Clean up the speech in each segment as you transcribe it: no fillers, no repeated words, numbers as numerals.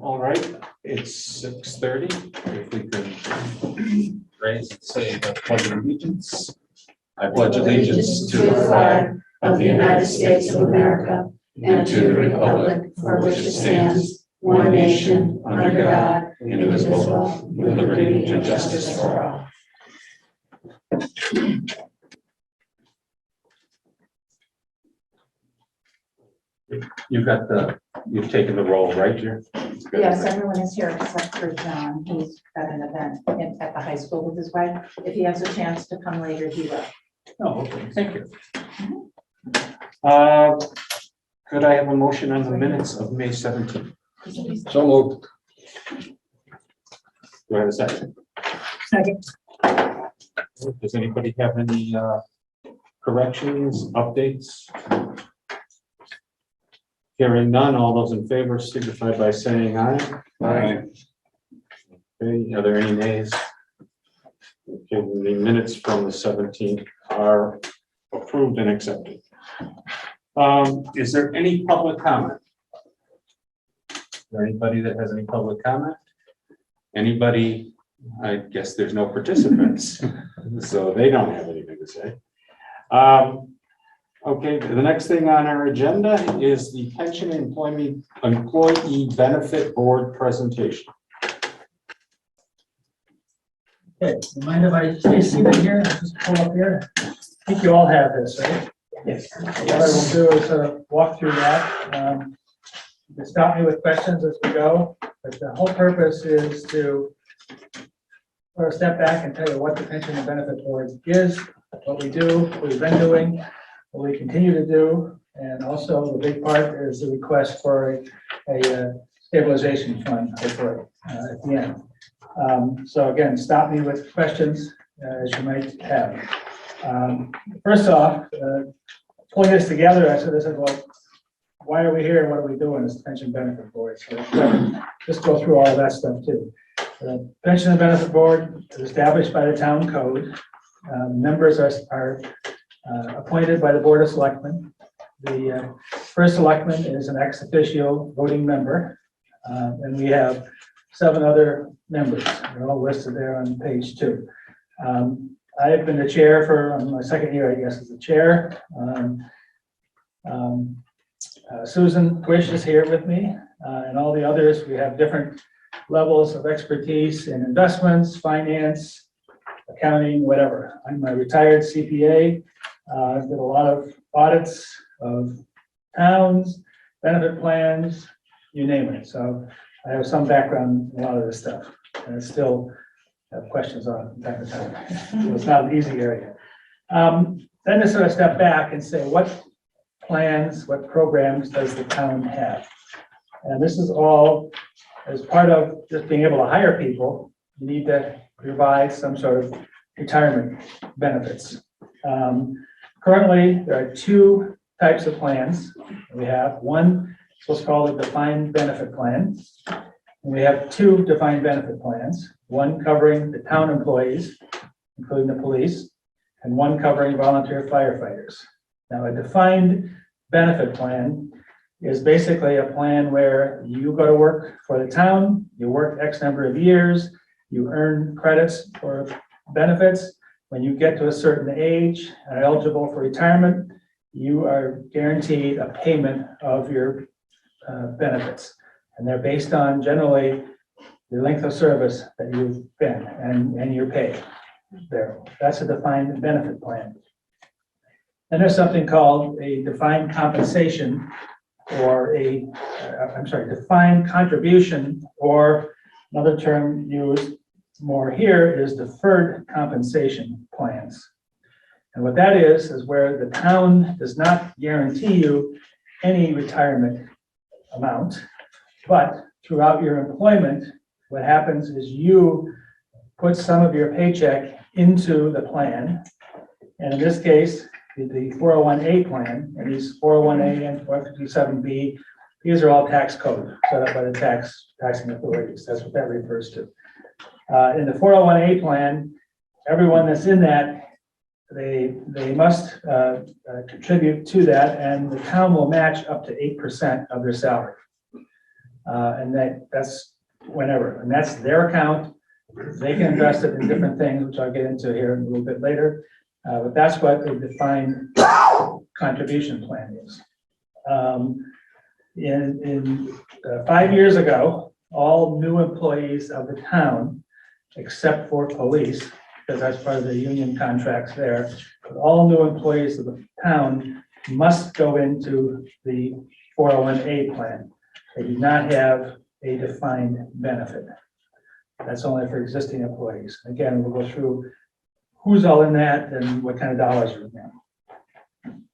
All right, it's 6:30. If we could raise and say the pledge of allegiance. I pledge allegiance to the flag of the United States of America and to the republic for which it stands, one nation, under God, indivisible, with liberty and justice for all. You've taken the roll, right, Jer? Yes, everyone is here except for John. He's got an event at the high school with his wife. If he has a chance to come later, he will. Oh, okay, thank you. Could I have a motion on the minutes of May 17th? So moved. Do I have a second? Second. Does anybody have any corrections, updates? Hearing none, all those in favor signify by saying aye. Aye. Okay, are there any nays? Okay, the minutes from the 17th are approved and accepted. Is there any public comment? Is there anybody that has any public comment? Anybody? I guess there's no participants, so they don't have anything to say. Okay, the next thing on our agenda is the Pension and Employee Benefit Board presentation. Okay, you mind if I stay seated here? I'll just pull up here. I think you all have this, right? Yes. What I will do is walk through that. You can stop me with questions as we go, but the whole purpose is to sort of step back and tell you what the Pension and Benefit Board is, what we do, what we've been doing, what we continue to do, and also the big part is the request for a stabilization fund, hopefully, at the end. So again, stop me with questions as you might have. First off, pulling this together, I said, well, why are we here and what are we doing as the Pension Benefit Board? So just go through all of that stuff too. The Pension and Benefit Board is established by the town code. Members are appointed by the Board of Selectmen. The first selectman is an ex officio voting member, and we have 7 other members. They're all listed there on page 2. I have been the chair for my second year, I guess, as the chair. Susan Wish is here with me, and all the others. We have different levels of expertise in investments, finance, accounting, whatever. I'm a retired CPA. I've did a lot of audits of towns, benefit plans, you name it. So I have some background in a lot of this stuff, and I still have questions on from time to time. So it's not an easy area. Then to sort of step back and say, what plans, what programs does the town have? And this is all as part of just being able to hire people. You need to provide some sort of retirement benefits. Currently, there are 2 types of plans. We have one, it's what's called a defined benefit plan. And we have 2 defined benefit plans, one covering the town employees, including the police, and one covering volunteer firefighters. Now, a defined benefit plan is basically a plan where you go to work for the town, you work X number of years, you earn credits for benefits. When you get to a certain age and are eligible for retirement, you are guaranteed a payment of your benefits. And they're based on generally the length of service that you've been and your pay there. That's a defined benefit plan. And there's something called a defined compensation or defined contribution, or another term used more here is deferred compensation plans. And what that is where the town does not guarantee you any retirement amount, but throughout your employment, what happens is you put some of your paycheck into the plan. And in this case, the 401A plan, and these 401A and 457B, these are all tax code set up by the taxing authorities. That's what that refers to. In the 401A plan, everyone that's in that, they must contribute to that, and the town will match up to 8% of their salary. And that's whenever, and that's their account. They can invest it in different things, which I'll get into here a little bit later. But that's what the defined contribution plan is. 5 years ago, all new employees of the town, except for police, because that's part of the union contracts there, but all new employees of the town must go into the 401A plan. They do not have a defined benefit. That's only for existing employees. Again, we'll go through who's all in that and what kind of dollars are in there.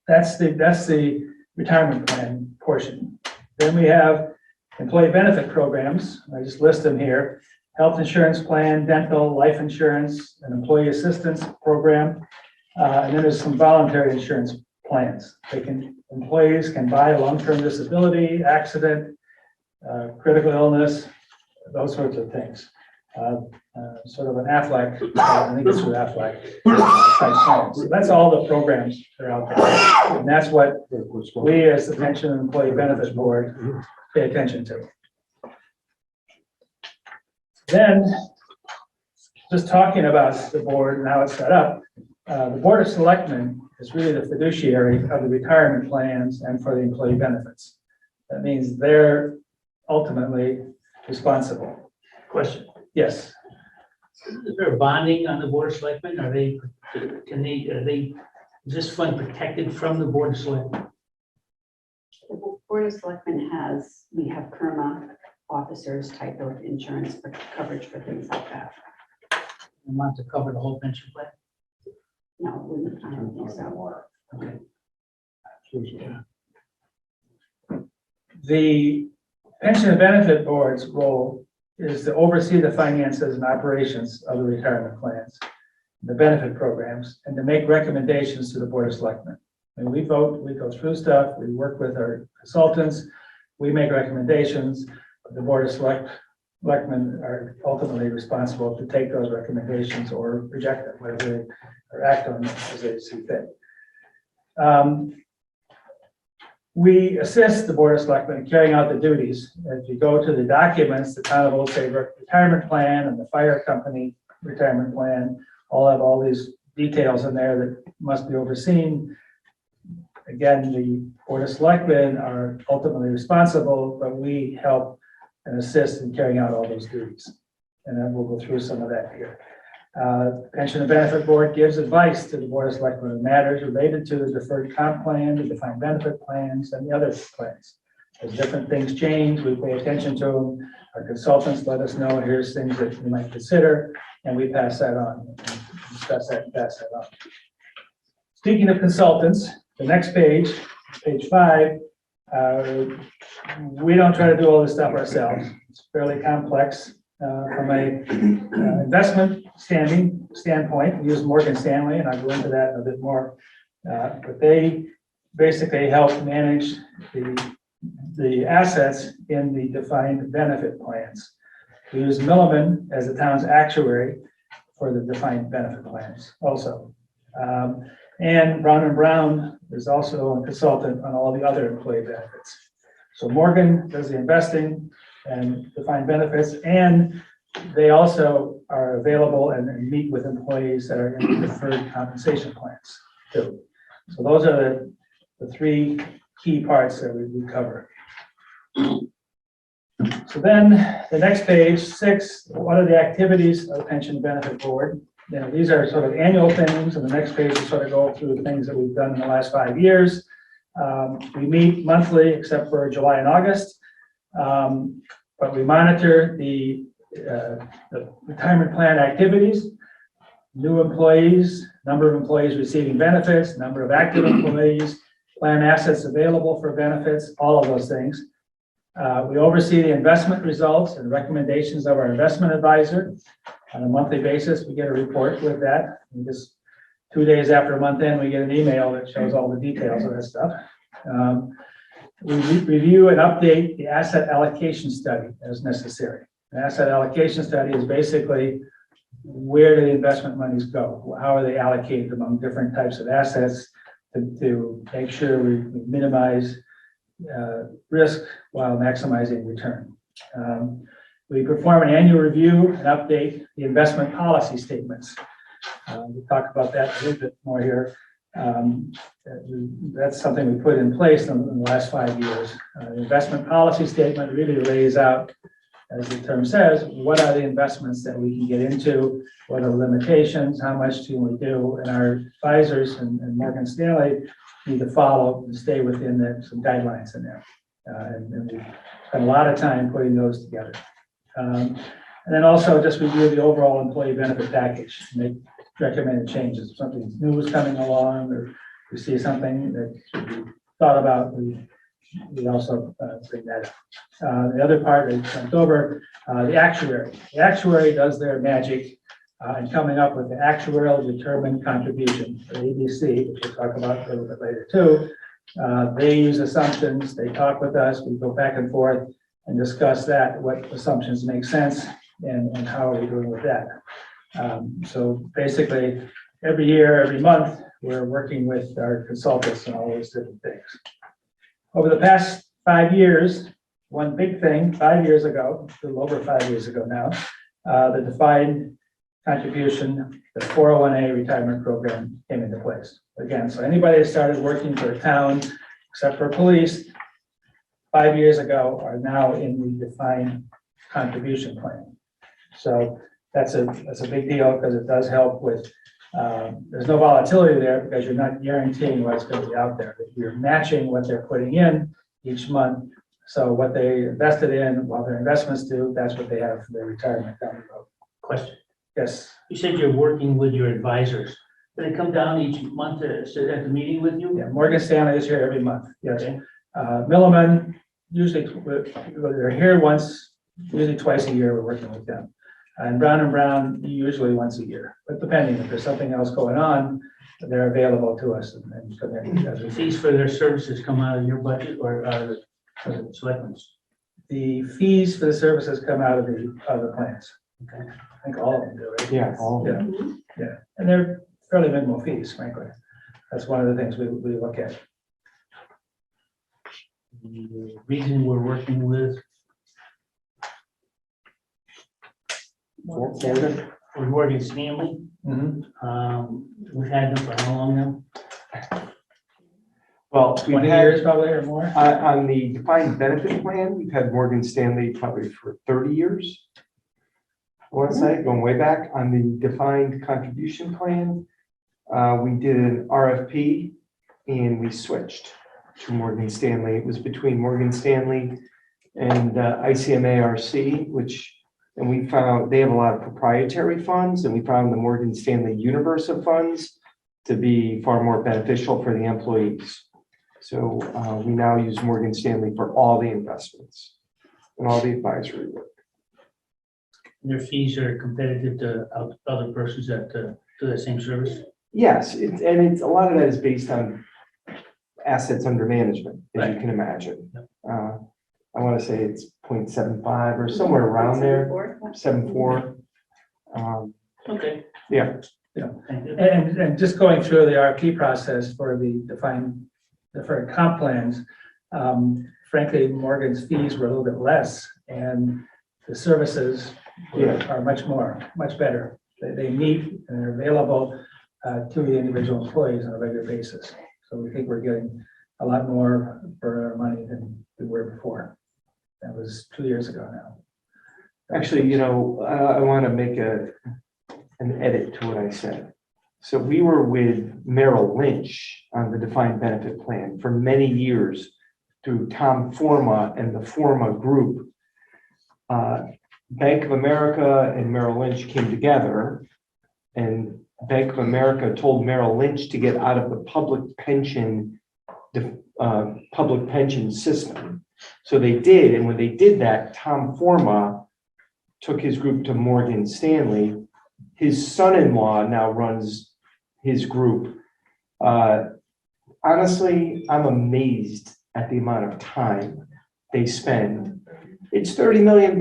That's the retirement plan portion. Then we have employee benefit programs. I just list them here. Health insurance plan, dental, life insurance, an employee assistance program. And then there's some voluntary insurance plans. Employees can buy long-term disability, accident, critical illness, those sorts of things. Sort of an Aflac, I think it's with Aflac type plan. So that's all the programs that are out there. And that's what we as the Pension and Employee Benefit Board pay attention to. Then, just talking about the board and how it's set up, the Board of Selectmen is really the fiduciary of the retirement plans and for the employee benefits. That means they're ultimately responsible. Question, Yes. is there bonding on the Board of Selectmen? Are they, is this fund protected from the Board of Selectmen? The Board of Selectmen we have PERMA officers type of insurance for coverage for things like that. Amount to cover the whole pension plan? No, I don't think so. Okay. The Pension and Benefit Board's role is to oversee the finances and operations of the retirement plans, the benefit programs, and to make recommendations to the Board of Selectmen. And we vote, we go through stuff, we work with our consultants, we make recommendations. The Board of Selectmen are ultimately responsible to take those recommendations or reject them, whether they or act on them as they see fit. We assist the Board of Selectmen in carrying out the duties. If you go to the documents, the Town of Old Saybrook retirement plan and the fire company retirement plan, all have all these details in there that must be overseen. Again, the Board of Selectmen are ultimately responsible, but we help and assist in carrying out all those duties. And then we'll go through some of that here. Pension and Benefit Board gives advice to the Board of Selectmen in matters related to the deferred comp plan, the defined benefit plans, and the other plans. As different things change, we pay attention to them. Our consultants let us know, here's things that you might consider, and we pass that on, discuss that and pass that on. Speaking of consultants, the next page, page 5, we don't try to do all this stuff ourselves. It's fairly complex. From a investment standpoint, we use Morgan Stanley, and I'll go into that a bit more. But they basically help manage the assets in the defined benefit plans. We use Milliman as the town's actuary for the defined benefit plans also. And Brown & Brown is also a consultant on all the other employee benefits. So Morgan does the investing and defined benefits, and they also are available and meet with employees that are in deferred compensation plans too. So those are the 3 key parts that we cover. So then the next page, 6, what are the activities of the Pension Benefit Board? You know, these are sort of annual things, and the next page we sort of go through the things that we've done in the last 5 years. We meet monthly except for July and August, but we monitor the retirement plan activities, new employees, number of employees receiving benefits, number of active employees, plan assets available for benefits, all of those things. We oversee the investment results and recommendations of our investment advisor. On a monthly basis, we get a report with that. And just 2 days after a month end, we get an email that shows all the details of that stuff. We review and update the asset allocation study as necessary. The asset allocation study is basically where do the investment monies go? How are they allocated among different types of assets to make sure we minimize risk while maximizing return. We perform an annual review and update the investment policy statements. We'll talk about that a little bit more here. That's something we put in place in the last 5 years. The investment policy statement really lays out, as the term says, what are the investments that we can get into, what are the limitations, how much do we do, and our advisors and Morgan Stanley need to follow and stay within some guidelines in there. And we spent a lot of time putting those together. And then also just review the overall employee benefit package, make recommended changes. If something new is coming along, or we see something that should be thought about, we also bring that up. The other part is jumped over, the actuary. The actuary does their magic in coming up with the actuarial determined contribution, the ABC, which we'll talk about a little bit later too. They use assumptions, they talk with us, we go back and forth and discuss that, what assumptions make sense and how are we doing with that. So basically, every year, every month, we're working with our consultants on all those different things. Over the past 5 years, one big thing, 5 years ago, a little over 5 years ago now, the defined contribution, the 401A retirement program came into place. Again, so anybody that started working for a town, except for police, 5 years ago, are now in the defined contribution plan. So that's a big deal because it does help with, there's no volatility there because you're not guaranteeing what's going to be out there. You're matching what they're putting in each month. So what they invested in, while their investments do, that's what they have for their retirement down the road. Question. Yes. You said you're working with your advisors. Do they come down each month to sit at the meeting with you? Yeah, Morgan Stanley is here every month. Yes. Okay. Milliman, usually they're here once, usually twice a year. We're working with them. And Brown, usually once a year, but depending if there's something else going on, they're available to us and come in. The fees for their services come out of your budget or out of the selectmen's? The fees for the services come out of the plans. Okay. I think all of them do, right? Yeah, all of Yeah, yeah, and they're fairly minimal fees, frankly. That's one of the things we look at. The reason we're working with Morgan Stanley, we've had them for how long now? Well, 20 years probably or more. On the defined benefit plan, we've had Morgan Stanley probably for 30 years. I want to say, going way back. On the defined contribution plan, we did an RFP and we switched to Morgan Stanley. It was between Morgan Stanley and ICMARC, and we found they have a lot of proprietary funds, and we found the Morgan Stanley universe of funds to be far more beneficial for the employees. So we now use Morgan Stanley for all the investments and all the advisory work. Their fees are competitive to other persons that do the same service? Yes, it's a lot of that is based on assets under management, as you can imagine. I want to say it's 0.75 or somewhere around there, 7.4. Okay. Yeah. Yeah. Thank you. And just going through the RFP process for the deferred comp plans, frankly, Morgan's fees were a little bit less, and the services are much better. They meet and they're available to the individual employees on a regular basis. So we think we're getting a lot more for our money than we were before. That was 2 years ago now. Actually, I want to make an edit to what I said. So we were with Merrill Lynch on the defined benefit plan for many years through Tom Forma and the Forma group. Bank of America and Merrill Lynch came together, and Bank of America told Merrill Lynch to get out of the public pension system. So they did, and when they did that, Tom Forma took his group to Morgan Stanley. His son-in-law now runs his group. Honestly, I'm amazed at the amount of time they spend. It's $30 million,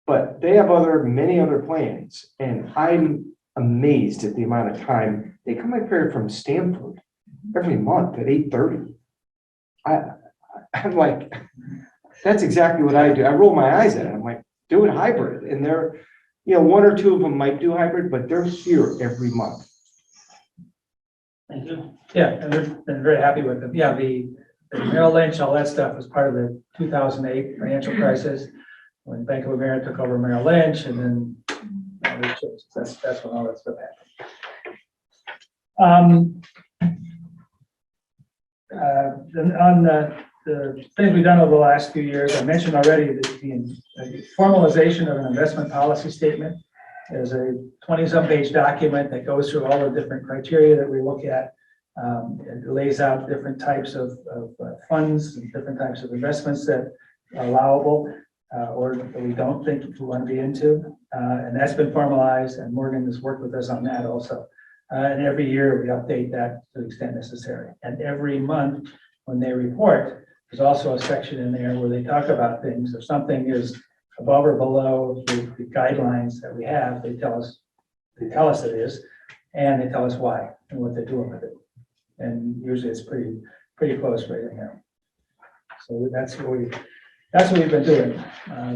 but they have many other plans, and I'm amazed at the amount of time they come up here from Stanford every month at 8:30. I'm like, That's exactly what I do. I roll my eyes at it. I'm like, do it hybrid. And they're, one or two of them might do hybrid, but they're here every month. Thank you. Yeah, and they've been very happy with them. Yeah, the Merrill Lynch, all that stuff was part of the 2008 financial crisis, when Bank of America took over Merrill Lynch, and then that's when all that stuff happened. Then on the things we've done over the last few years, I mentioned already the formalization of an investment policy statement. There's a 20-some page document that goes through all the different criteria that we look at. It lays out different types of funds and different types of investments that are allowable or that we don't think we want to be into. And that's been formalized, and Morgan has worked with us on that also. And every year we update that to the extent necessary. And every month when they report, there's also a section in there where they talk about things. If something is above or below the guidelines that we have, they tell us it is, and they tell us why and what they're doing with it. And usually it's pretty close right in here. So that's what we've been doing.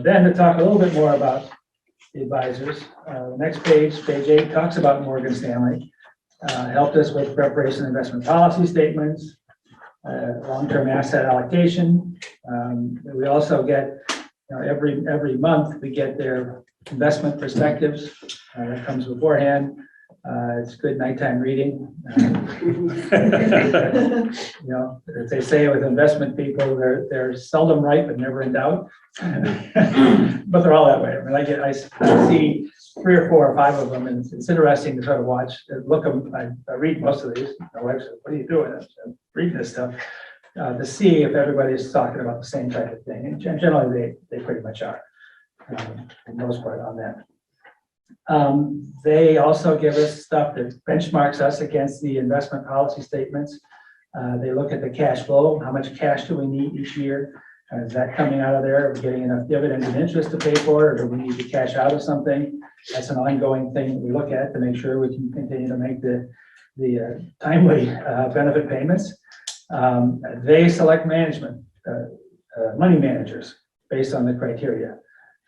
Then to talk a little bit more about the advisors, next page 8, talks about Morgan Stanley. Helped us with preparation of investment policy statements, long-term asset allocation. We also get, every month we get their investment perspectives. That comes beforehand. It's good nighttime reading. As they say with investment people, they're seldom right but never in doubt. But they're all that way. I mean, I see 3 or 4 or 5 of them, and it's interesting to sort of watch, look them. I read most of these. My wife said, "What are you doing?" I'm reading this stuff to see if everybody's talking about the same type of thing. And generally, they pretty much are, for the most part, on that. They also give us stuff that benchmarks us against the investment policy statements. They look at the cash flow. How much cash do we need each year? Is that coming out of there? Are we getting enough dividends and interest to pay for it, or do we need to cash out of something? That's an ongoing thing that we look at to make sure we can continue to make the timely benefit payments. They select money managers based on the criteria.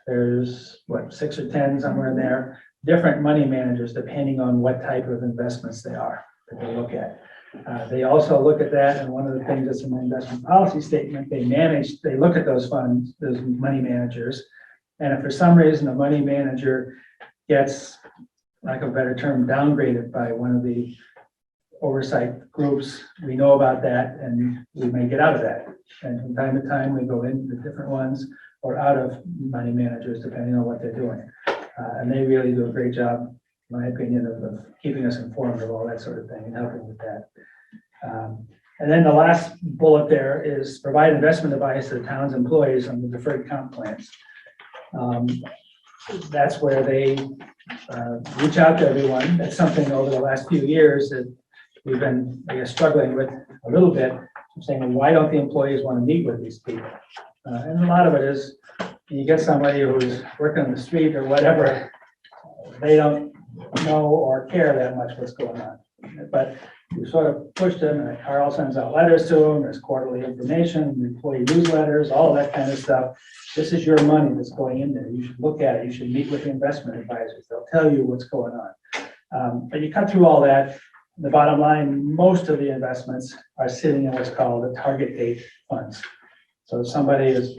There's 6 or 10 somewhere in there, different money managers depending on what type of investments they are that they look at. They also look at that, and one of the things that's in the investment policy statement, they look at those funds, those money managers, and if for some reason a money manager gets, lack of a better term, downgraded by one of the oversight groups, we know about that and we may get out of that. And from time to time, we go into different ones or out of money managers, depending on what they're doing. And they really do a great job, in my opinion, of keeping us informed of all that sort of thing and helping with that. And then the last bullet there is provide investment advice to the town's employees on the deferred comp plans. That's where they reach out to everyone. That's something over the last few years that we've been, I guess, struggling with a little bit. I'm saying, well, why don't the employees want to meet with these people? And a lot of it is you get somebody who's working on the street or whatever, they don't know or care that much what's going on. But you sort of push them, and Carl sends out letters to them, there's quarterly information, employee newsletters, all that kind of stuff. This is your money that's going in there. You should look at it. You should meet with the investment advisors. They'll tell you what's going on. But you cut through all that. The bottom line, most of the investments are sitting in what's called the target date funds. So if somebody is,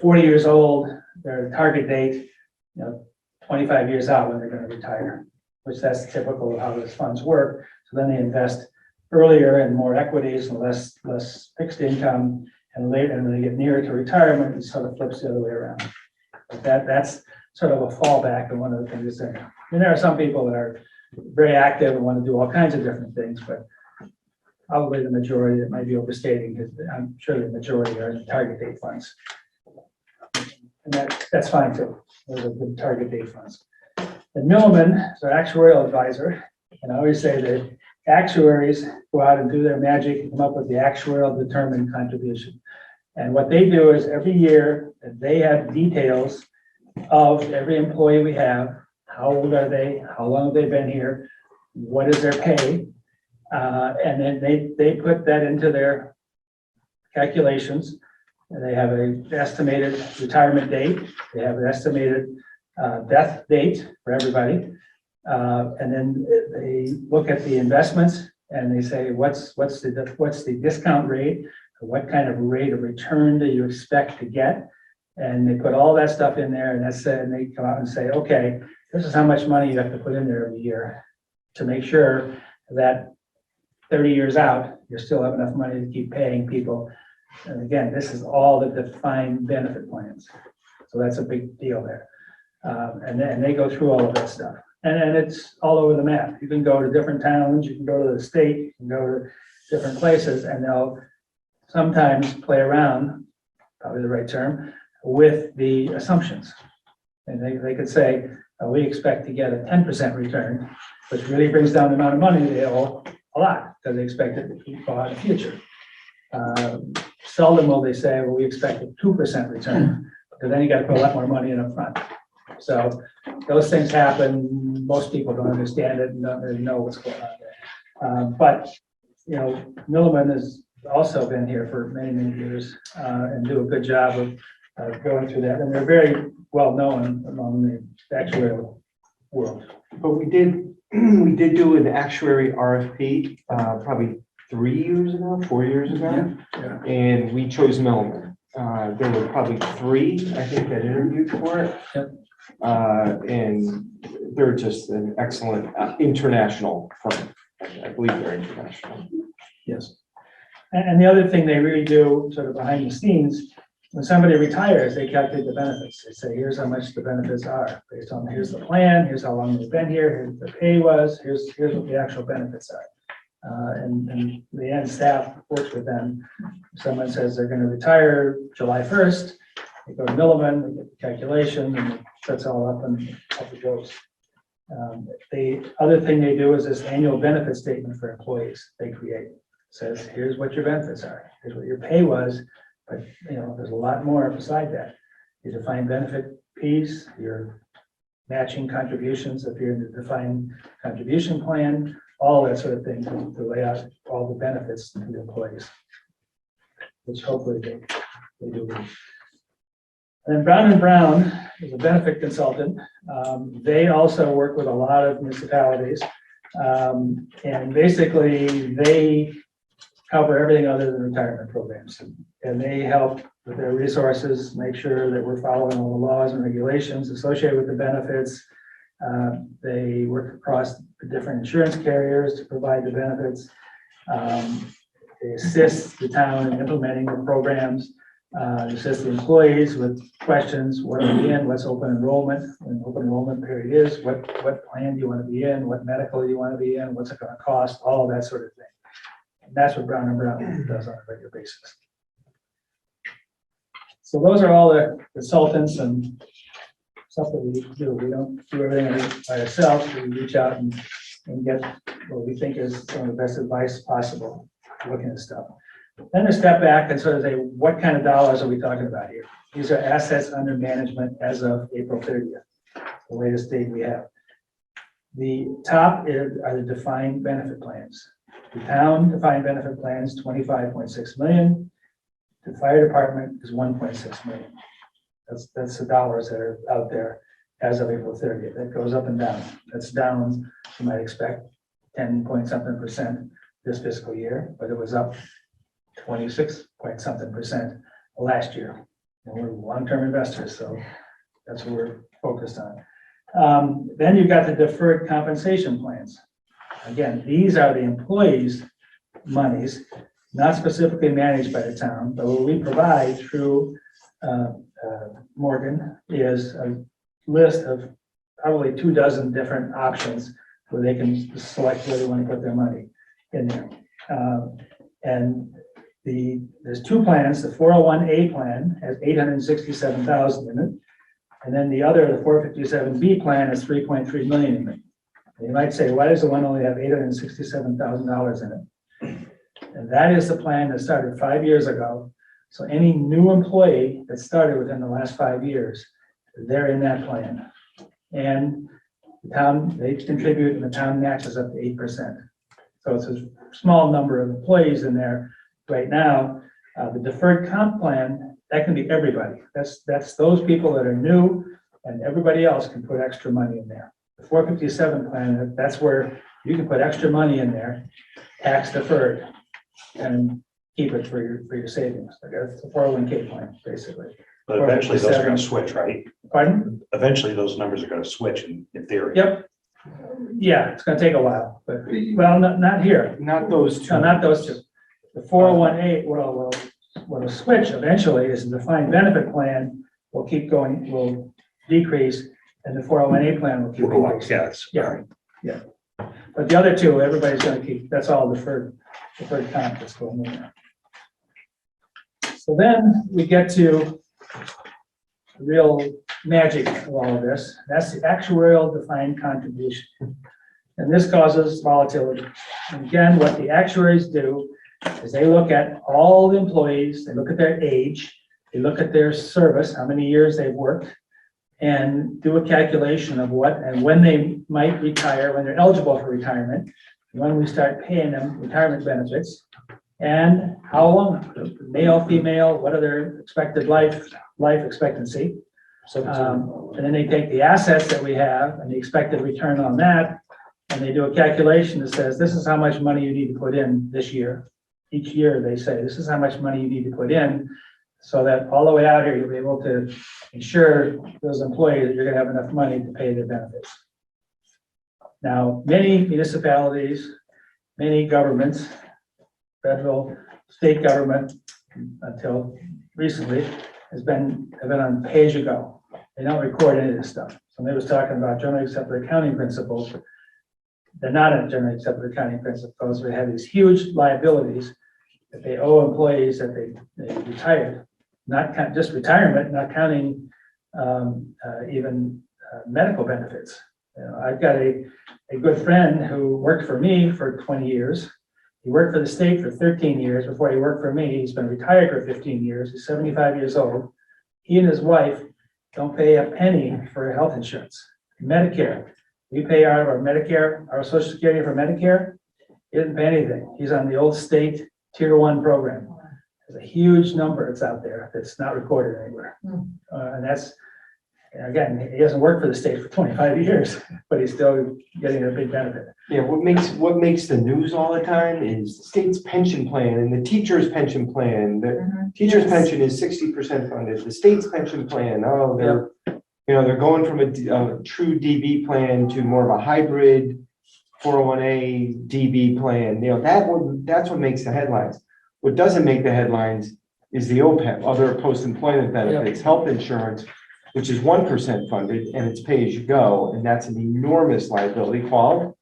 40 years old, their target date, 25 years out when they're going to retire, which that's typical of how those funds work. So then they invest earlier in more equities and less fixed income, and later, and when they get nearer to retirement, it sort of flips the other way around. But that's sort of a fallback and one of the things that's there. And there are some people that are very active and want to do all kinds of different things, but probably the majority, that might be overstating, because I'm sure the majority are in target date funds. And that's fine too. Those are good target date funds. And Milliman is our actuarial advisor. And I always say that actuaries go out and do their magic and come up with the actuarial determined contribution. And what they do is every year they have details of every employee we have. How old are they? How long have they been here? What is their pay? And then they put that into their calculations. And they have an estimated retirement date. They have an estimated death date for everybody. And then they look at the investments and they say, what's the discount rate? What kind of rate of return do you expect to get? And they put all that stuff in there, and that's it. And they come out and say, okay, this is how much money you have to put in there every year to make sure that 30 years out, you still have enough money to keep paying people. And again, this is all the defined benefit plans. So that's a big deal there. And then they go through all of that stuff. And it's all over the map. You can go to different towns, you can go to the state, you can go to different places, and they'll sometimes play around, probably the right term, with the assumptions. And they could say, we expect to get a 10% return, which really brings down the amount of money they owe a lot, because they expect it to go out in the future. Seldom will they say, well, we expect a 2% return, because then you got to put a lot more money in up front. So those things happen. Most people don't understand it and don't really know what's going on there. But, you know, Milliman has also been here for many, many years and do a good job of going through that. And they're very well known among the actuarial world. But we did do an actuary RFP, probably 4 years ago. Yeah. And we chose Milliman. There were probably 3, I think, that interviewed for it. Yep. And they're just an excellent international firm. I believe they're international. Yes. And the other thing they really do sort of behind the scenes, when somebody retires, they calculate the benefits. They say, here's how much the benefits are based on, here's the plan, here's how long they've been here, here's what the pay was, here's what the actual benefits are. And the end staff works with them. If someone says they're going to retire July 1st, they go to Milliman, they get the calculation, and it sets all up and up it goes. The other thing they do is this annual benefit statement for employees they create. It says, here's what your benefits are, here's what your pay was, but you know, there's a lot more beside that. Your defined benefit piece, your matching contributions if you're in the defined contribution plan, all that sort of thing to lay out all the benefits to the employees, which hopefully they do. And then Brown & Brown is a benefit consultant. They also work with a lot of municipalities. And basically they cover everything other than retirement programs. And they help with their resources, make sure that we're following all the laws and regulations associated with the benefits. They work across the different insurance carriers to provide the benefits. They assist the town in implementing the programs. Assist the employees with questions, what are we in, what's open enrollment, when open enrollment period is, what plan do you want to be in, what medical do you want to be in, what's it going to cost, all of that sort of thing. And that's what Brown & Brown does on a regular basis. So those are all the consultants and stuff that we do. We don't do everything by ourselves. We reach out and get what we think is some of the best advice possible looking at stuff. Then to step back and sort of say, what kind of dollars are we talking about here? These are assets under management as of April 30th, the latest date we have. The top are the defined benefit plans. The town defined benefit plans, 25.6 million. The fire department is 1.6 million. That's the dollars that are out there as of April 30th. That goes up and down. That's down, you might expect, 10 point something percent this fiscal year, but it was up 26 point something percent last year. And we're long-term investors, so that's what we're focused on. Then you've got the deferred compensation plans. Again, these are the employees' monies, not specifically managed by the town, but what we provide through Morgan is a list of probably 24 different options where they can select where they want to put their money in there. And there's 2 plans. The 401A plan has 867,000 in it. And then the 457B plan is 3.3 million in it. And you might say, why does the one only have $867,000 in it? And that is the plan that started 5 years ago. So any new employee that started within the last 5 years, they're in that plan. And the town, they contribute and the town matches up to 8%. So it's a small number of employees in there right now. The deferred comp plan That can be everybody. That's those people that are new, and everybody else can put extra money in there. The 457 plan, that's where you can put extra money in there, tax deferred, and keep it for your savings. Like it's a 401k plan, basically. But eventually those are gonna switch, right? Pardon? Eventually those numbers are gonna switch in theory. Yep. Yeah, it's gonna take a while, but, well, not here. Not those two. No, not those two. The 401A will switch eventually is the defined benefit plan will keep going, will decrease, and the 401A plan will keep We'll go up, increasing. yes. Yeah. But the other two, everybody's gonna keep, that's all deferred comp that's going in there. So then we get to the real magic of all of this. That's the actuarial defined contribution. And this causes volatility. And again, what the actuaries do is they look at all the employees, they look at their age, they look at their service, how many years they've worked, and do a calculation of what and when they might retire, when they're eligible for retirement, when we start paying them retirement benefits, and how long, male, female, what are their expected life expectancy. And then they take the assets that we have and the expected return on that, and they do a calculation that says, this is how much money you need to put in this year. Each year, they say, this is how much money you need to put in, so that all the way out here, you'll be able to ensure those employees that you're gonna have enough money to pay their benefits. Now, many municipalities, many governments, federal, state government, until recently, have been on pay-as-you-go. They don't record any of this stuff. Somebody was talking about generally accepted accounting principles. They're not in generally accepted accounting principles. We have these huge liabilities that they owe employees that they retired. Not just retirement, not counting even medical benefits. You know, I've got a good friend who worked for me for 20 years. He worked for the state for 13 years before he worked for me. He's been retired for 15 years. He's 75 years old. He and his wife don't pay a penny for health insurance. Medicare, we pay out of our Medicare, our Social Security for Medicare. He doesn't pay anything. He's on the old state Tier 1 program. There's a huge number that's out there that's not recorded anywhere. And that's, again, he hasn't worked for the state for 25 years, but he's still getting a big benefit. Yeah, what makes the news all the time is the state's pension plan and the teacher's pension plan. The teacher's pension is 60% funded. The state's pension plan, they're going from a true DB plan to more of a hybrid 401A DB plan. You know, that's what makes the headlines. What doesn't make the headlines is the OPEB, other post-employment benefits, health insurance, which is 1% funded, and it's pay as you go, and that's an enormous liability. Paul,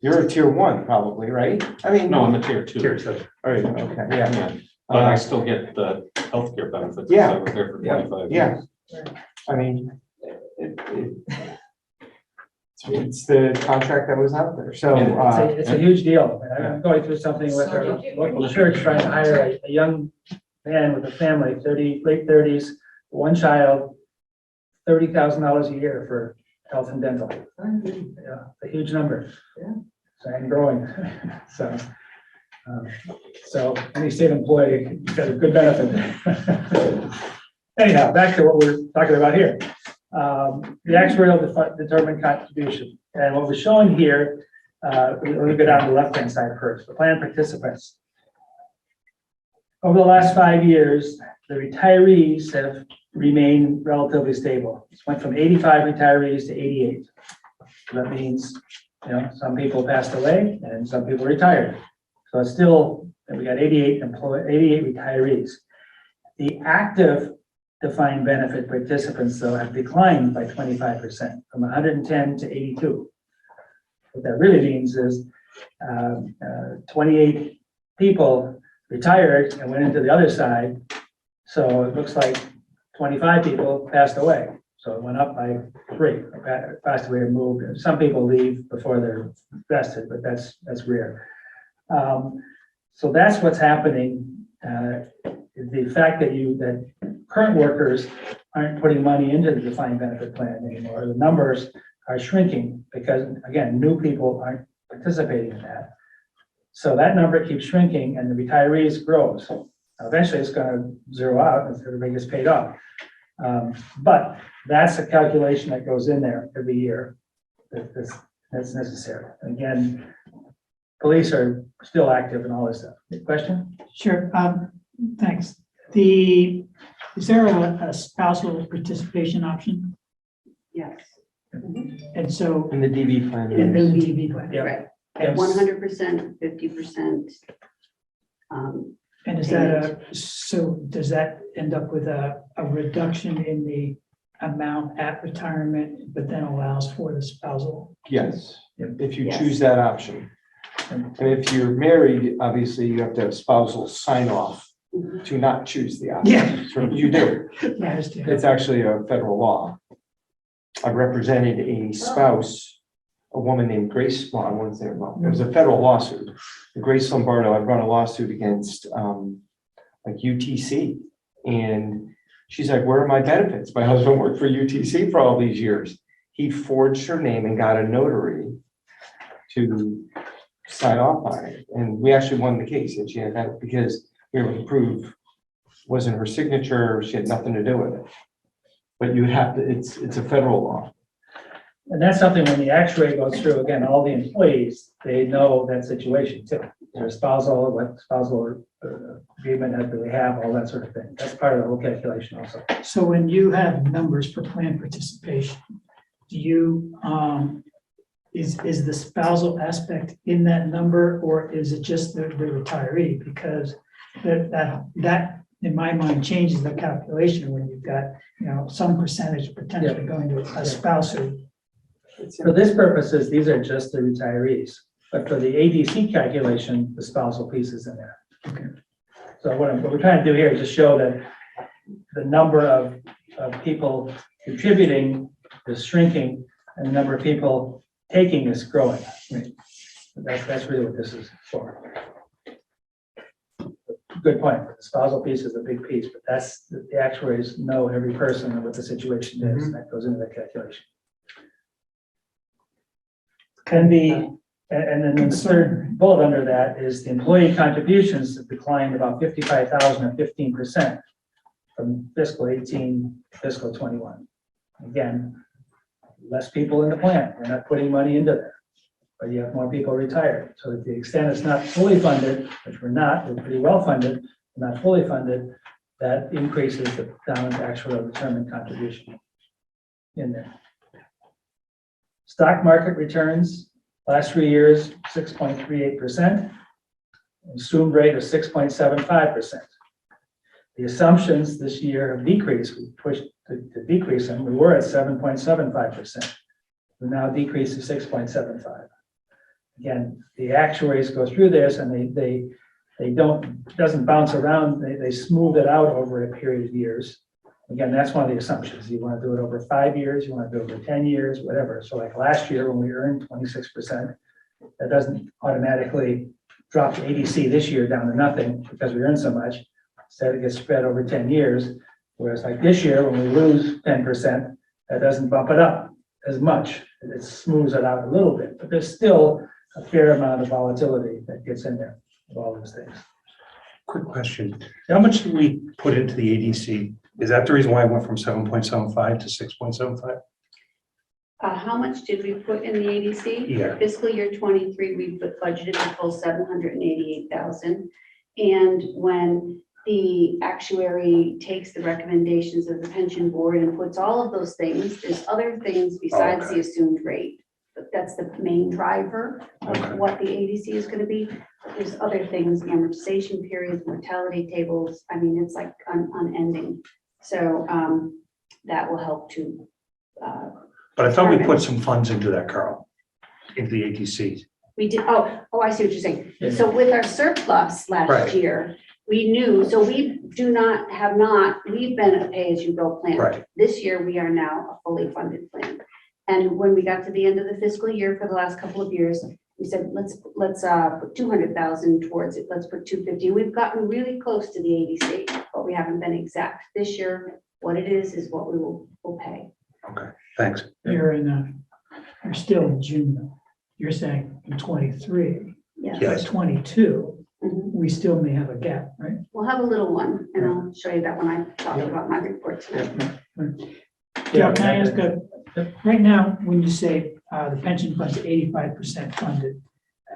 you're a Tier 1 probably, right? I mean, No, I'm a Tier 2. Tier 2. all right, okay, yeah. Yeah, but I still get the healthcare benefits. Yeah. I was there for 25 Yeah. years. I mean, it's the contract that was out there, so, It's a huge deal. And I'm going through something with our local church, trying to hire a young man with a family, late 30s, one child, $30,000 a year for health and dental. Yeah, a huge number. And growing. So any state employee got a good benefit. Anyhow, back to what we're talking about here. The actuarial determined contribution. And what we're showing here, let me go down the left-hand side first, the plan participants. Over the last 5 years, the retirees have remained relatively stable. It went from 85 retirees to 88. So that means, some people passed away and some people retired. So it's still, we got 88 retirees. The active defined benefit participants, though, have declined by 25%, from 110 to 82. What that really means is 28 people retired and went into the other side. So it looks like 25 people passed away. So it went up by 3, passed away or moved. Some people leave before they're vested, but that's rare. So that's what's happening. The fact that current workers aren't putting money into the defined benefit plan anymore. The numbers are shrinking because, again, new people aren't participating in that. So that number keeps shrinking and the retirees grows. Eventually, it's gonna zero out as everybody gets paid off. But that's a calculation that goes in there every year. That's necessary. Again, police are still active and all this stuff. Question? Sure, thanks. Is there a spousal participation option? Yes. And so, In the DB plan. in the DB plan? Yeah. Right. Yes. 100%, 50%. And is that so does that end up with a reduction in the amount at retirement, but then allows for the spousal? Yes, if you Yes. choose that option. And if you're married, obviously you have to have spousal sign off to not choose the option. Yeah. So you do. I understand. It's actually a federal law. I represented a spouse, a woman named Grace, well, I wouldn't say, well, it was a federal lawsuit. Grace Lombardo, I brought a lawsuit against, like UTC. And she's like, where are my benefits? My husband worked for UTC for all these years. He forged her name and got a notary to sign off on it. And we actually won the case, and she had that because we were able to prove wasn't her signature, she had nothing to do with it. But you have to, it's a federal law. And that's something when the actuary goes through, again, all the employees, they know that situation too. Their spousal, what spousal agreement that they have, all that sort of thing. That's part of the whole calculation also. So when you have numbers for plan participation, do you, is the spousal aspect in that number, or is it just the retiree? Because that, in my mind, changes the calculation when you've got, some percentage potentially going to a spouse who. For this purposes, these are just the retirees. But for the ADC calculation, the spousal piece is in there. Okay. So what we're trying to do here is just show that the number of people contributing is shrinking and the number of people taking is growing. Right. That's really what this is for. Good point. The spousal piece is a big piece, but that's, the actuaries know every person and what the situation is, and that goes into the calculation. Can be, and then the third bullet under that is the employee contributions have declined about 55,000 or 15% from fiscal 18 to fiscal 21. Again, less people in the plan. We're not putting money into there, but you have more people retired. So to the extent it's not fully funded, which we're not, we're pretty well funded, not fully funded, that increases the down actual determined contribution in there. Stock market returns, last 3 years, 6.38%. Assumed rate of 6.75%. The assumptions this year have decreased. We pushed to decrease them. We were at 7.75%. We now decreased to 6.75. Again, the actuaries go through this and they doesn't bounce around. They smooth it out over a period of years. Again, that's one of the assumptions. You want to do it over 5 years, you want to do it over 10 years, whatever. So like last year when we earned 26%, that doesn't automatically drop the ADC this year down to nothing because we earned so much. Instead, it gets spread over 10 years. Whereas like this year, when we lose 10%, that doesn't bump it up as much. It smooths it out a little bit, but there's still a fair amount of volatility that gets in there of all those things. Quick question. How much did we put into the ADC? Is that the reason why it went from 7.75 to 6.75? How much did we put in the ADC? Yeah. Fiscal year 23, we budgeted the full 788,000. And when the actuary takes the recommendations of the pension board and puts all of those things, there's other things besides the assumed rate. But that's the main driver of what the ADC is going to be. But there's other things, amortization periods, mortality tables. I mean, it's like unending. So that will help to. But I thought we put some funds into that, Carl, into the ATC. We did, oh, I see what you're saying. So with our surplus last Right. year, we knew, so we we've been a pay-as-you-go plan. Right. This year, we are now a fully funded plan. And when we got to the end of the fiscal year for the last couple of years, we said, let's put 200,000 towards it. Let's put 250. We've gotten really close to the ADC, but we haven't been exact. This year, what it is what we will pay. Okay, thanks. You're still in June though. You're saying in 23, Yeah. by Yes. 22, Mhm. we still may have a gap, right? We'll have a little one, and I'll show you that when I talk about my report tonight. Joe, can I ask right now, when you say the pension fund's 85% funded,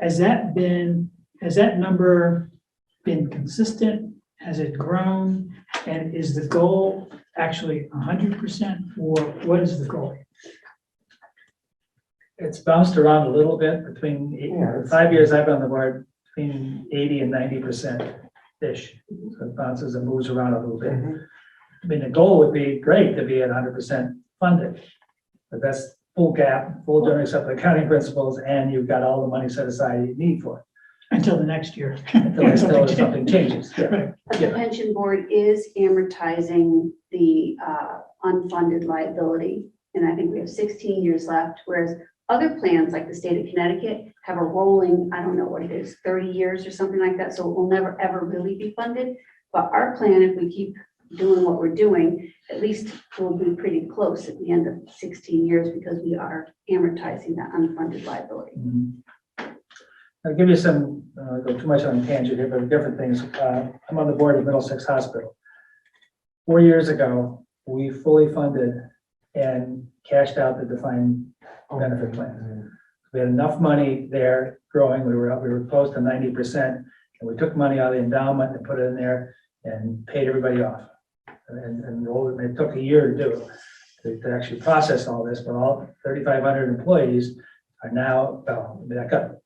has that number been consistent? Has it grown? And is the goal actually 100%, or what is the goal? It's bounced around a little bit between, Yeah. 5 years I've been on the board, between 80 and 90%-ish. So it bounces and moves around a little bit. I mean, the goal would be great to be at 100% funded, but that's full gap, full generally accepted accounting principles, and you've got all the money set aside you need for it. Until the next year. Until something changes. Yeah. Right. But the pension board is amortizing the unfunded liability, and I think we have 16 years left, whereas other plans, like the state of Connecticut, have a rolling, I don't know what it is, 30 years or something like that, so it will never, ever really be funded. But our plan, if we keep doing what we're doing, at least we'll be pretty close at the end of 16 years because we are amortizing that unfunded liability. Mhm. I'll give you some, go too much on a tangent here, but different things. I'm on the board of Middlesex Hospital. 4 years ago, we fully funded and cashed out the defined benefit plan. We had enough money there growing. We were close to 90%, and we took money out of the endowment and put it in there and paid everybody off. And it took a year to do, to actually process all this, but all 3,500 employees are now, well, I got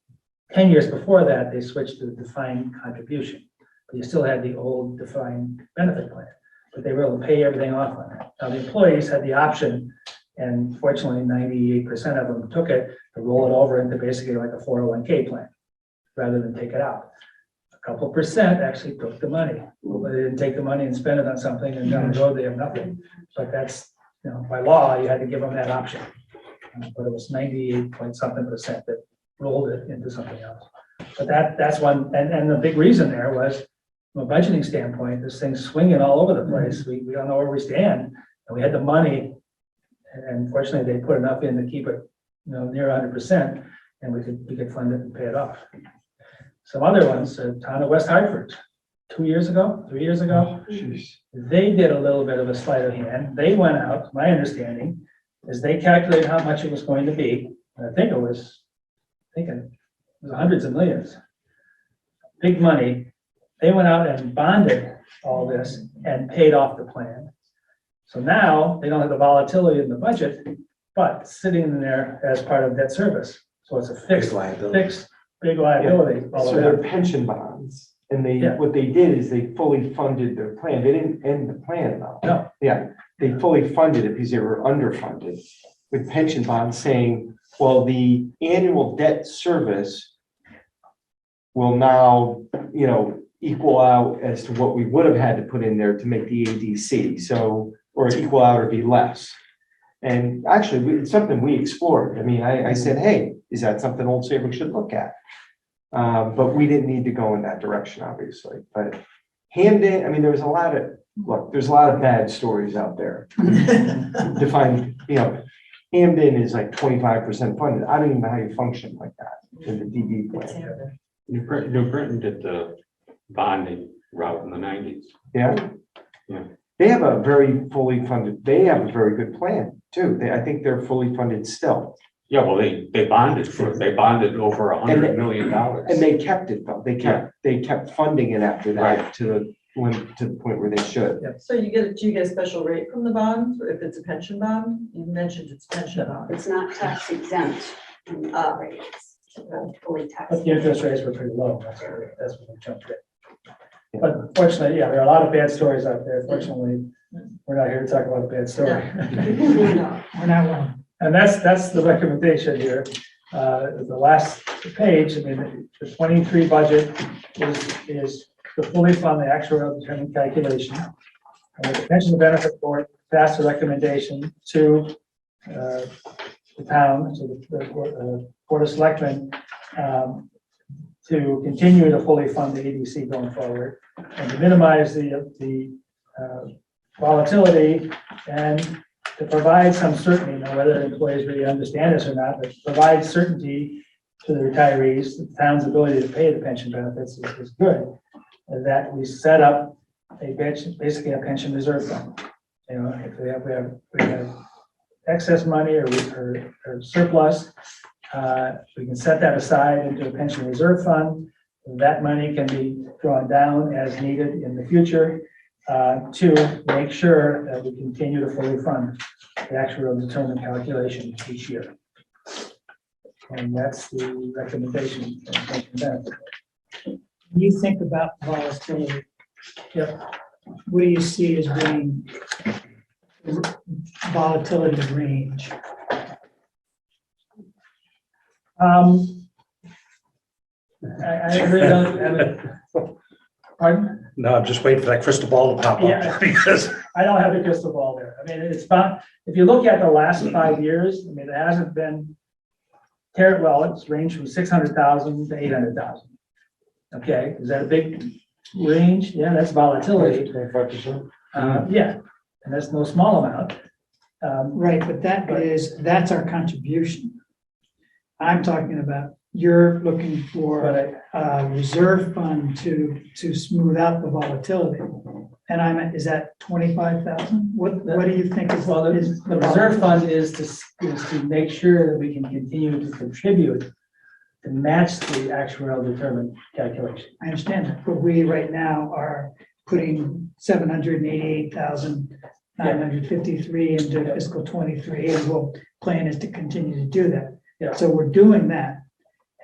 10 years before that, they switched to the defined contribution. But you still had the old defined benefit plan, but they were able to pay everything off on that. Now, the employees had the option, and fortunately, 98% of them took it to roll it over into basically like a 401k plan, rather than take it out. A couple percent actually took the money. Well, they didn't take the money and spend it on something, and down the road, they have nothing. But that's, by law, you had to give them that option. But it was 98 point something percent that rolled it into something else. But that's one, and the big reason there was, from a budgeting standpoint, this thing's swinging all over the place. We don't know where we stand, and we had the money, and fortunately, they put enough in to keep it, near 100%, and we could fund it and pay it off. Some other ones, town of West Hartford, 3 years ago, they did a little bit of a sleight of hand. They went out, my understanding is they calculated how much it was going to be, and I think it was hundreds of millions. Big money. They went out and bonded all this and paid off the plan. So now they don't have the volatility in the budget, but sitting in there as part of debt service. So it's a fixed big liability. all So of they're that. pension bonds, and Yeah. what they did is they fully funded their plan. They didn't end the plan though. No. Yeah, they fully funded it because they were underfunded with pension bonds saying, well, the annual debt service will now, equal out as to what we would have had to put in there to make the ADC. So, or equal out or be less. And actually, it's something we explored. I mean, I said, hey, is that something Old Saybrook should look at? But we didn't need to go in that direction, obviously. But Hamden, I mean, there's a lot of bad stories out there. Defined, Hamden is like 25% funded. I don't even know how you function like that in the DB plan. New Britain did the bonding route in the 90s. Yeah. Yeah. They have a very fully funded, they have a very good plan too. I think they're fully funded still. Yeah, well, they bonded over $100 million. And they kept it though. They kept funding it after that Right. to the point where they should. So do you get a special rate from the bond if it's a pension bond? You mentioned it's a pension bond. It's not tax exempt. It's fully tax. But the interest rates were pretty low. That's what we jumped at. But fortunately, there are a lot of bad stories out there. Fortunately, we're not here to talk about a bad story. We're not one. And that's the recommendation here. The last page, I mean, the 23 budget is to fully fund the actuarial determined calculation. And the pension benefit board passed a recommendation to the town, to the Board of Selectmen, to continue to fully fund the EDC going forward and to minimize the volatility and to provide some certainty, whether employees really understand this or not, but provide certainty to the retirees, the town's ability to pay the pension benefits is good. And that we set up a pension, basically a pension reserve fund. You know, if we have excess money or surplus, we can set that aside into a pension reserve fund. That money can be drawn down as needed in the future to make sure that we continue to fully fund the actual determined calculation each year. And that's the recommendation for pension benefit. When you think about volatility, Yep. what do you see as being volatility range? I really don't have it. Pardon? No, I'm just waiting for that crystal ball to pop Yeah. up because I don't have the crystal ball there. I mean, it's about, if you look at the last 5 years, I mean, it hasn't been well, it's ranged from 600,000 to 800,000. Okay, is that a big range? Yeah, that's volatility. 25%. Yeah, and that's no small amount. Right, but that's our contribution. I'm talking about, you're looking for But a reserve fund to smooth out the volatility. And is that 25,000? What do you think is? Well, is the reserve fund is to make sure that we can continue to contribute to match the actuarial determined calculation. I understand that, but we right now are putting 788,953 into fiscal 23, and we'll plan is to continue to do that. Yeah. So we're doing that.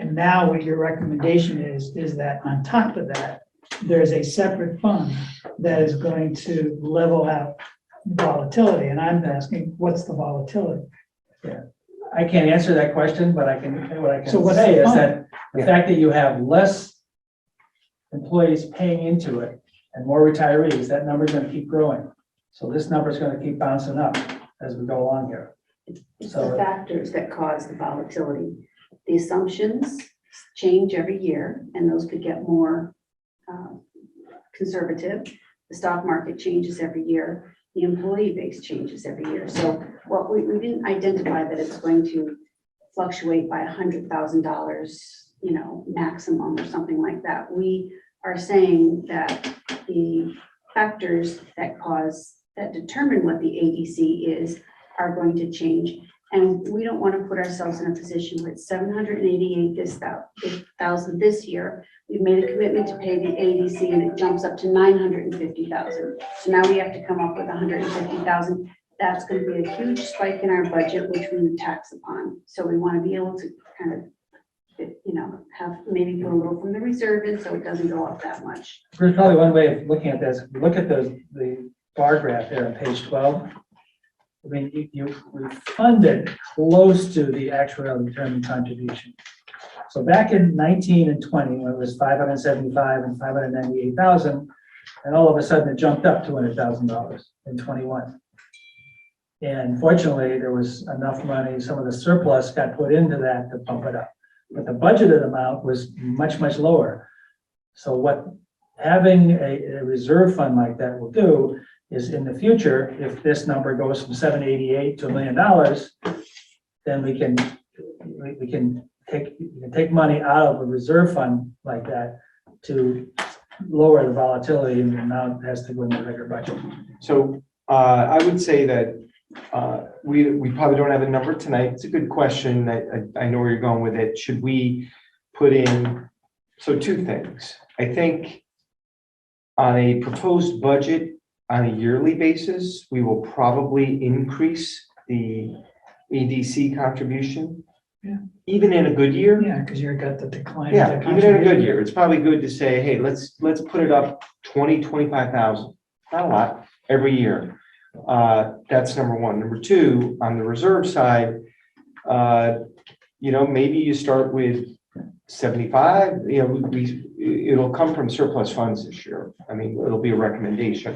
And now what your recommendation is that on top of that, there's a separate fund that is going to level out volatility. And I'm asking, what's the volatility? I can't answer that question, but what I So can what's say the is fund? that the fact that you have less employees paying into it and more retirees, that number's gonna keep growing. So this number's gonna keep bouncing up as we go along here. It's So- the factors that cause the volatility. The assumptions change every year, and those could get more conservative. The stock market changes every year. The employee base changes every year. So what we didn't identify that it's going to fluctuate by $100,000, you know, maximum or something like that. We are saying that the factors that determine what the ADC is are going to change. And we don't want to put ourselves in a position where it's 788,000 this year. We've made a commitment to pay the ADC and it jumps up to 950,000. So now we have to come up with 150,000. That's going to be a huge spike in our budget, which we would tax upon. So we want to be able to kind of, you know, have maybe put a little from the reserve in so it doesn't go up that much. There's probably one way of looking at this. Look at the bar graph there on page 12. I mean, we funded close to the actual determined contribution. So back in 19 and 20, when it was 575 and 598,000, and all of a sudden it jumped up $200,000 in 21. And fortunately, there was enough money, some of the surplus got put into that to pump it up. But the budgeted amount was much, much lower. So what having a reserve fund like that will do is in the future, if this number goes from 788 to $1 million, then we can take money out of a reserve fund like that to lower the volatility and the amount has to go in the regular budget. So I would say that we probably don't have a number tonight. It's a good question. I know where you're going with it. Should we put in, so two things. I think on a proposed budget on a yearly basis, we will probably increase the ADC contribution. Yeah. Even in a good year. Yeah, because you've got the decline. Yeah, even in a good year, it's probably good to say, hey, let's put it up 25,000, not a lot, every year. That's number one. Number two, on the reserve side, you know, maybe you start with 75, you know, it'll come from surplus funds this year. I mean, it'll be a recommendation.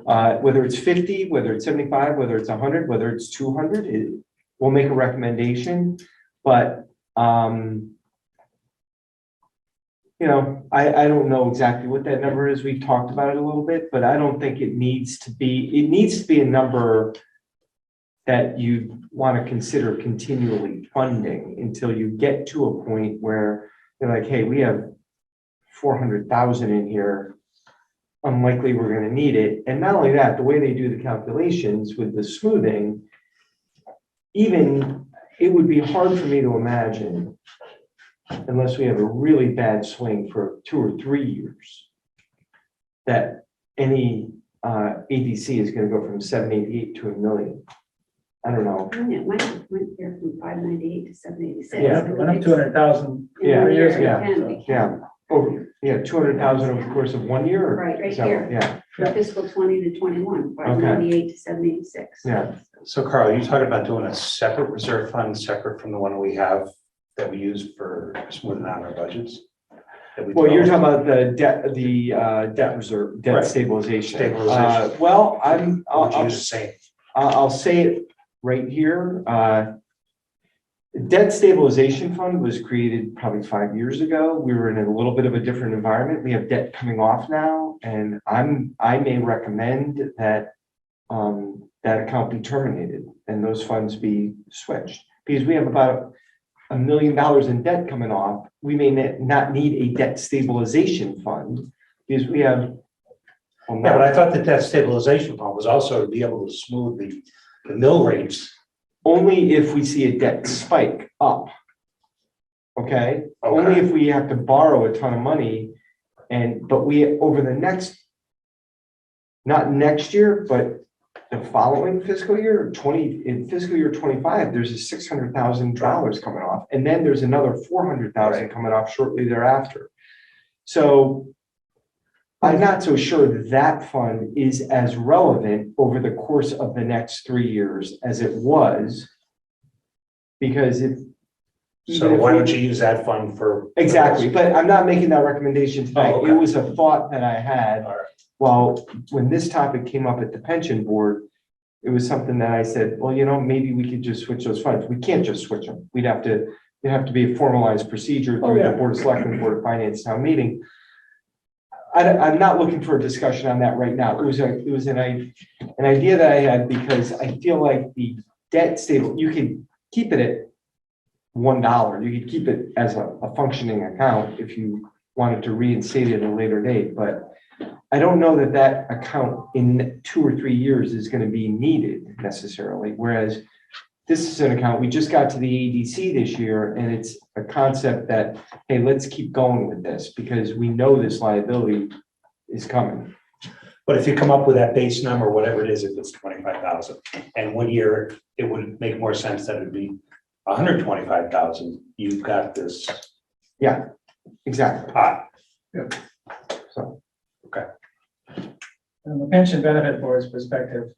Whether it's 50, whether it's 75, whether it's 100, whether it's 200, we'll make a recommendation. But, you know, I don't know exactly what that number is. We've talked about it a little bit, but I don't think it needs to be a number that you want to consider continually funding until you get to a point where they're like, hey, we have 400,000 in here. Unlikely we're going to need it. And not only that, the way they do the calculations with the smoothing, even it would be hard for me to imagine, unless we have a really bad swing for 2 or 3 years, that any ADC is going to go from 788 to $1 million. I don't know. It might have went here from 598 to 786. Yeah, it went up 200,000 Yeah, 3 years yeah, ago. Yeah, over, 200,000 over the course of 1 year? or Right is that- here. Yeah, For fiscal 20 to 21, 598 to 786. yeah. So Carl, you talking about doing a separate reserve fund, separate from the one we have that we use for smoothing out our budgets? That we Well, you're developed? talking about the debt reserve, debt Right. stabilization. Stabilization. Well, Or would you use the same? I'll say it right here. Debt stabilization fund was created probably 5 years ago. We were in a little bit of a different environment. We have debt coming off now, and I may recommend that that account be terminated and those funds be switched, because we have about $1 million in debt coming off. We may not need a debt stabilization fund because we have. well, Yeah, but I thought that that stabilization fund was also to be able to smooth the mill rates. Only if we see a debt spike up. Okay, only if we have to borrow a ton of money but we, over the next, not next year, but the following fiscal year, in fiscal year 25, there's a $600,000 coming off. And then there's another 400,000 coming off shortly thereafter. So I'm not so sure that fund is as relevant over the course of the next 3 years as it was. Because if. So why don't you use that fund for? Exactly, but I'm not making that recommendation tonight. Oh, okay. It was a thought that I had. All right. Well, when this topic came up at the pension board, it was something that I said, well, maybe we could just switch those funds. We can't just switch them. It'd have to be a formalized procedure through the Board of Selectmen, Board of Finance town meeting. I'm not looking for a discussion on that right now. It was an idea that I had because I feel like the debt stable, you could keep it at $1. You could keep it as a functioning account if you wanted to reinstate it at a later date, but I don't know that account in 2 or 3 years is going to be needed necessarily. Whereas this is an account, we just got to the ADC this year, and it's a concept that, hey, let's keep going with this because we know this liability is coming. But if you come up with that base number, whatever it is, if it's 25,000, and 1 year, it would make more sense that it'd be 125,000, you've got this Yeah, exactly. pot. So. From the pension benefit board's perspective,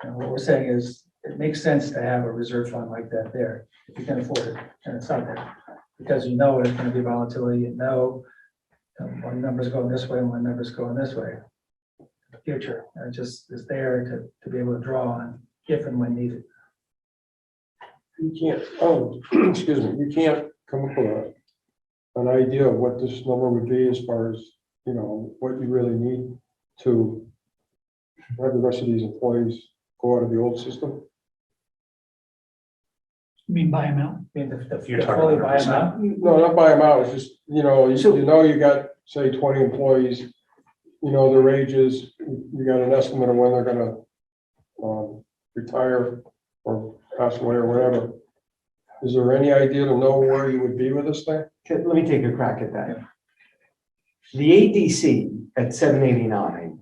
what we're saying is it makes sense to have a reserve fund like that there, if you can afford it, and it's out there. Because you know there's going to be volatility, one number's going this way and one number's going this way. In the future, and it just is there to be able to draw on if and when needed. You can't, excuse me, you can't come up with an idea of what this number would be as far as, what you really need to have the rest of these employees go out of the old system. You mean buy them out? I mean, the You're talking fully buy them 100%. out. No, not buy them out, it's just, you got, say, 20 employees, their ages, you got an estimate of when they're gonna retire or pass away or whatever. Is there any idea to know where you would be with this thing? Okay, let me take a crack at that. The ADC at 789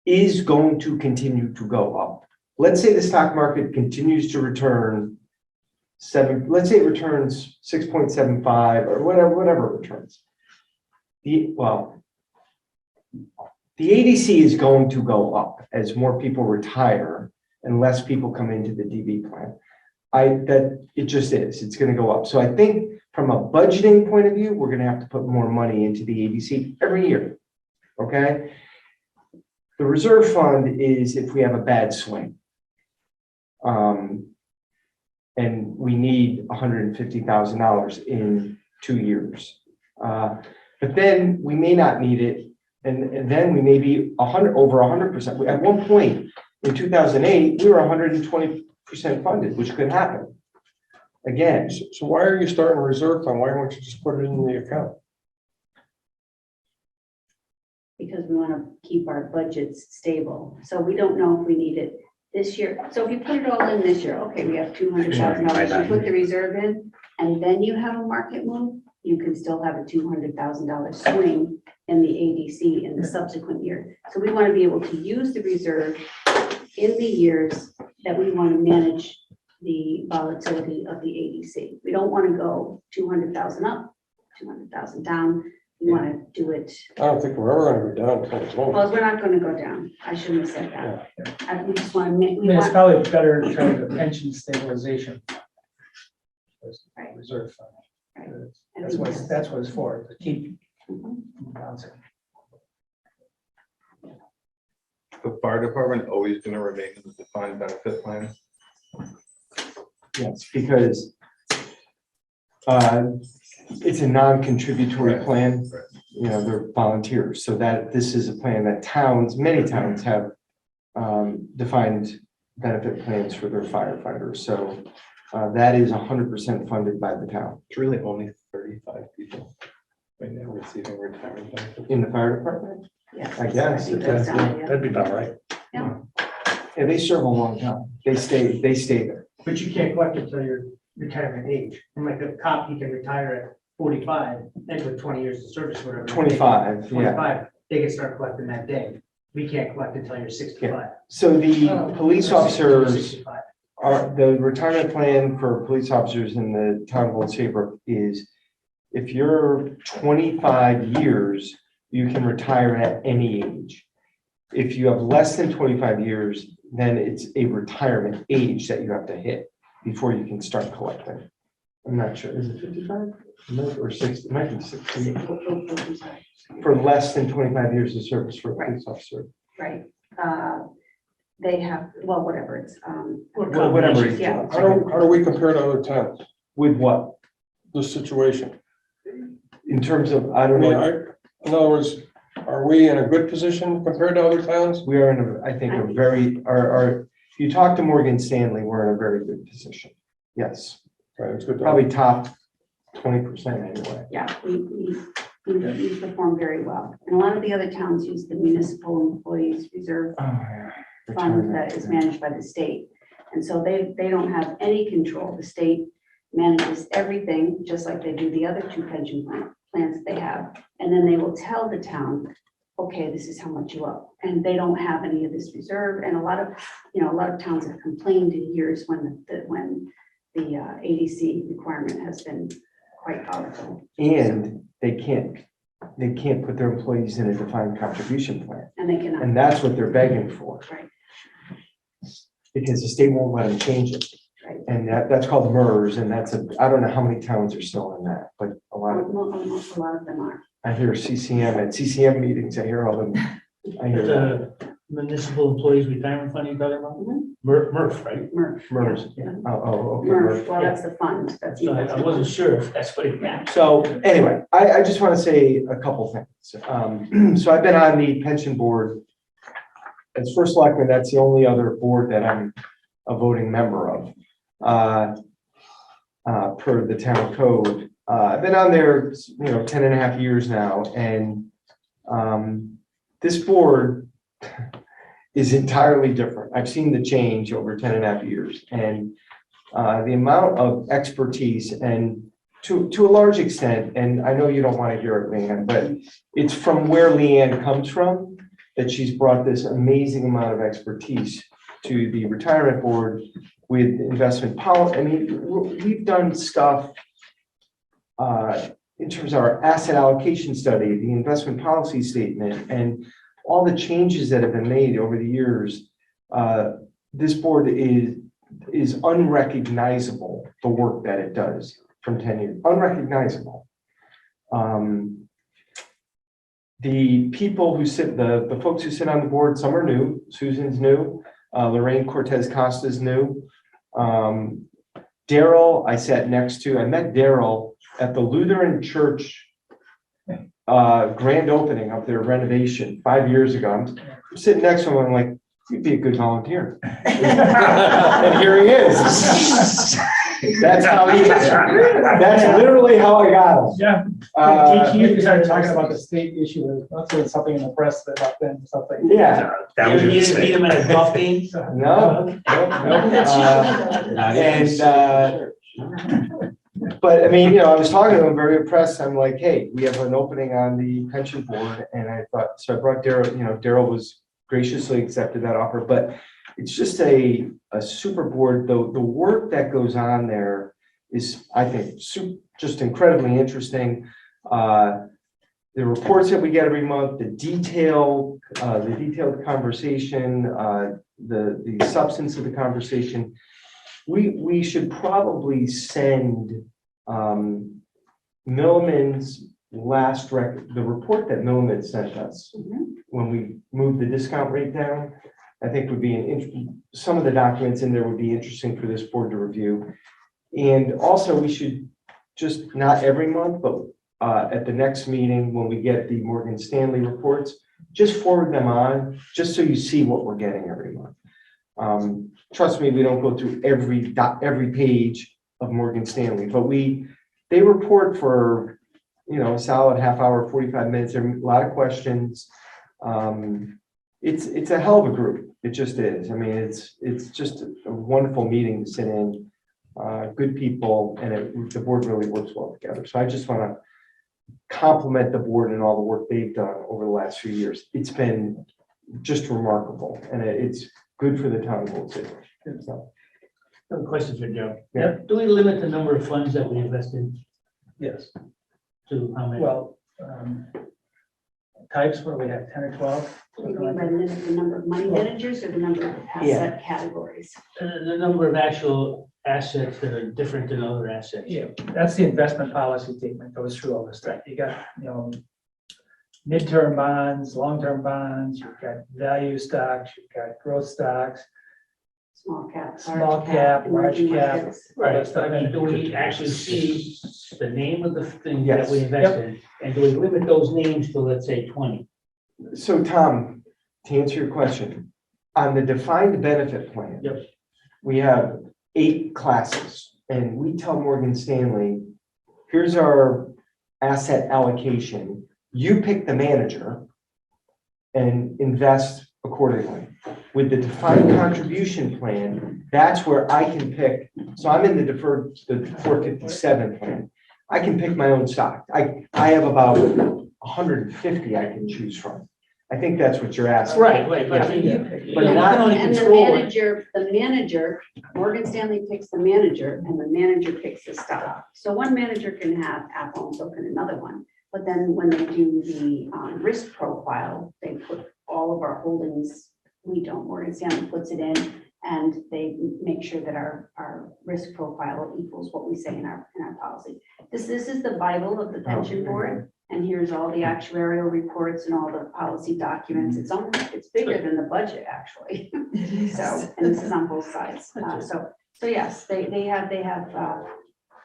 is going to continue to go up. Let's say the stock market continues to return let's say it returns 6.75 or whatever it returns. The ADC is going to go up as more people retire and less people come into the DB plan. It just is, it's going to go up. So I think from a budgeting point of view, we're going to have to put more money into the ADC every year. Okay. The reserve fund is if we have a bad swing. And we need $150,000 in 2 years. But then we may not need it. And then we may be over 100%. At one point, In 2008, we were 120% funded, which could happen. Again, So why are you starting a reserve fund? Why don't you just put it in the account? because we want to keep our budgets stable. So we don't know if we need it this year. So if you put it all in this year, okay, we have $200,000, you put the reserve in, and then you have a market move, you can still have a $200,000 swing in the ADC in the subsequent year. So we want to be able to use the reserve in the years that we want to manage the volatility of the ADC. We don't want to go 200,000 up, 200,000 down. We want to do it, I don't think we're ever gonna go down until it's over. well, we're not going to go down. I shouldn't have said that. We just want to make, I we mean, it's want, probably better to try the pension stabilization. Right. Reserve fund. Right. That's what it's for, to keep Mhm. bouncing. The fire department always gonna remain in the defined benefit plan? yes, because it's a non-contributory Right, plan. right. You know, they're volunteers, so that this is a plan that towns, many towns have defined benefit plans for their firefighters. So that is 100% funded by the town It's really only 35 people right now receiving retirement benefits. in the fire department. yes. I guess, think if that's that's down, yeah. That'd be about right. Yeah, they serve a long time. They stay there. But you can't collect until your retirement age. And like a cop, he can retire at 45, and with 20 years of service, whatever. 25, yeah. 25, they can start collecting that day. We can't collect until you're 65. So the police officers 65. the retirement plan for police officers in the town of Old Saybrook is if you're 25 years, you can retire at any age. If you have less than 25 years, then it's a retirement age that you have to hit before you can start collecting. I'm not sure, is it 55? Or 60, it might be 60. For less than 25 years of service for a police officer. Right. They have, well, whatever, it's, Well, whatever. it is. Yeah. How do we compare to other towns, With what? this situation? In terms of, I I don't mean, know, in other words, are we in a good position compared to other towns? we are in a, I think, a very, if you talk to Morgan Stanley, we're in a very good position. Yes, Right, it's good. to- probably top 20% anyway. yeah, we perform very well. And a lot of the other towns use the municipal employees reserve Oh, yeah. fund that is managed by the state. And so they don't have any control. The state manages everything, just like they do the other two pension plans that they have. And then they will tell the town, okay, this is how much you owe. And they don't have any of this reserve. And a lot of towns have complained in years when the ADC requirement has been quite powerful. And they can't put their employees in a defined contribution plan. And they cannot. And that's what they're begging for. Right. Because the state won't let them change it. Right. And that's called MERS, and I don't know how many towns are still in that, but a lot of, Almost a lot of them are. I hear CCM, at CCM meetings, I hear all them. I hear that. The municipal employees retirement fund you talking about? Mhm. Murph, right? MERS. Yeah. Oh, okay. MERS, MERS. well, that's the fund. That's. So I wasn't sure if that's what it meant. So anyway, I just want to say a couple things. So I've been on the pension board. As first selectman, that's the only other board that I'm a voting member of. Per the town code. I've been on there, 10 and a half years now, and this board is entirely different. I've seen the change over 10 and a half years, and the amount of expertise and to a large extent, and I know you don't want to hear it, Leanne, but it's from where Leanne comes from, that she's brought this amazing amount of expertise to the retirement board with investment policy. I mean, we've done stuff in terms of our asset allocation study, the investment policy statement, and all the changes that have been made over the years. This board is unrecognizable, the work that it does from 10 years, unrecognizable. The people who sit, the folks who sit on the board, some are new. Susan's new. Lorraine Cortez Costa's new. Daryl, I met Daryl at the Lutheran Church grand opening of their renovation 5 years ago. I'm sitting next to him, I'm like, You'd be a good volunteer. And here he is. That's how that's literally how I got him. Yeah. Uh, You started talking about the state issue, let's say something in the press about them, something. Yeah, That was You your didn't meet mistake. him at a golf game? no. Not even But I mean, I was talking to him, very impressed. I'm like, hey, we have an opening on the pension board. And I thought, so I brought Daryl, Daryl was graciously accepted that offer, but it's just a super board. The work that goes on there is, I think, just incredibly interesting. The reports that we get every month, the detailed conversation, the substance of the conversation. We should probably send Milliman's the report that Milliman sent us when we moved the discount rate down. I think would be some of the documents in there would be interesting for this board to review. And also we should just, not every month, but at the next meeting, when we get the Morgan Stanley reports, just forward them on, just so you see what we're getting every month. Trust me, we don't go through every page of Morgan Stanley, but they report for, a solid half hour, 45 minutes, there are a lot of questions. It's a hell of a group. It just is. I mean, it's just a wonderful meeting to sit in, good people, and the board really works well together. So I just want to compliment the board and all the work they've done over the last few years. It's been just remarkable, and it's good for the town of Old Saybrook. So, I have a question for Joe. Yeah. Do we limit the number of funds that we invest in Yes, to how many? well, types where we have 10 or 12. Do you mean by the number of money managers or the number of asset categories? The number of actual assets that are different than other assets. Yeah, that's the investment policy statement goes through all this stuff. You got, midterm bonds, long-term bonds, you've got value stocks, you've got growth stocks, Small cap, small cap, large emerging cap. markets. Right, but I mean, do we actually see the name of the thing that we Yes. invest in? And do we limit those names to, let's say, 20? So Tom, to answer your question, on the defined benefit plan. Yep. We have 8 classes, and we tell Morgan Stanley, here's our asset allocation. You pick the manager and invest accordingly. With the defined contribution plan, that's where I can pick. So I'm in the 457 plan. I can pick my own stock. I have about 150 I can choose from. I think that's what you're asking. Right, but I mean, But you not- can only And the control it. manager, Morgan Stanley picks the manager and the manager picks the stock. So one manager can have Apple and so can another one. But then when they do the risk profile, they put all of our holdings, we don't, Morgan Stanley puts it in and they make sure that our risk profile equals what we say in our policy. This is the Bible of the pension board. And here's all the actuarial reports and all the policy documents. It's bigger than the budget, actually. So, and this is on both sides. So yes, they have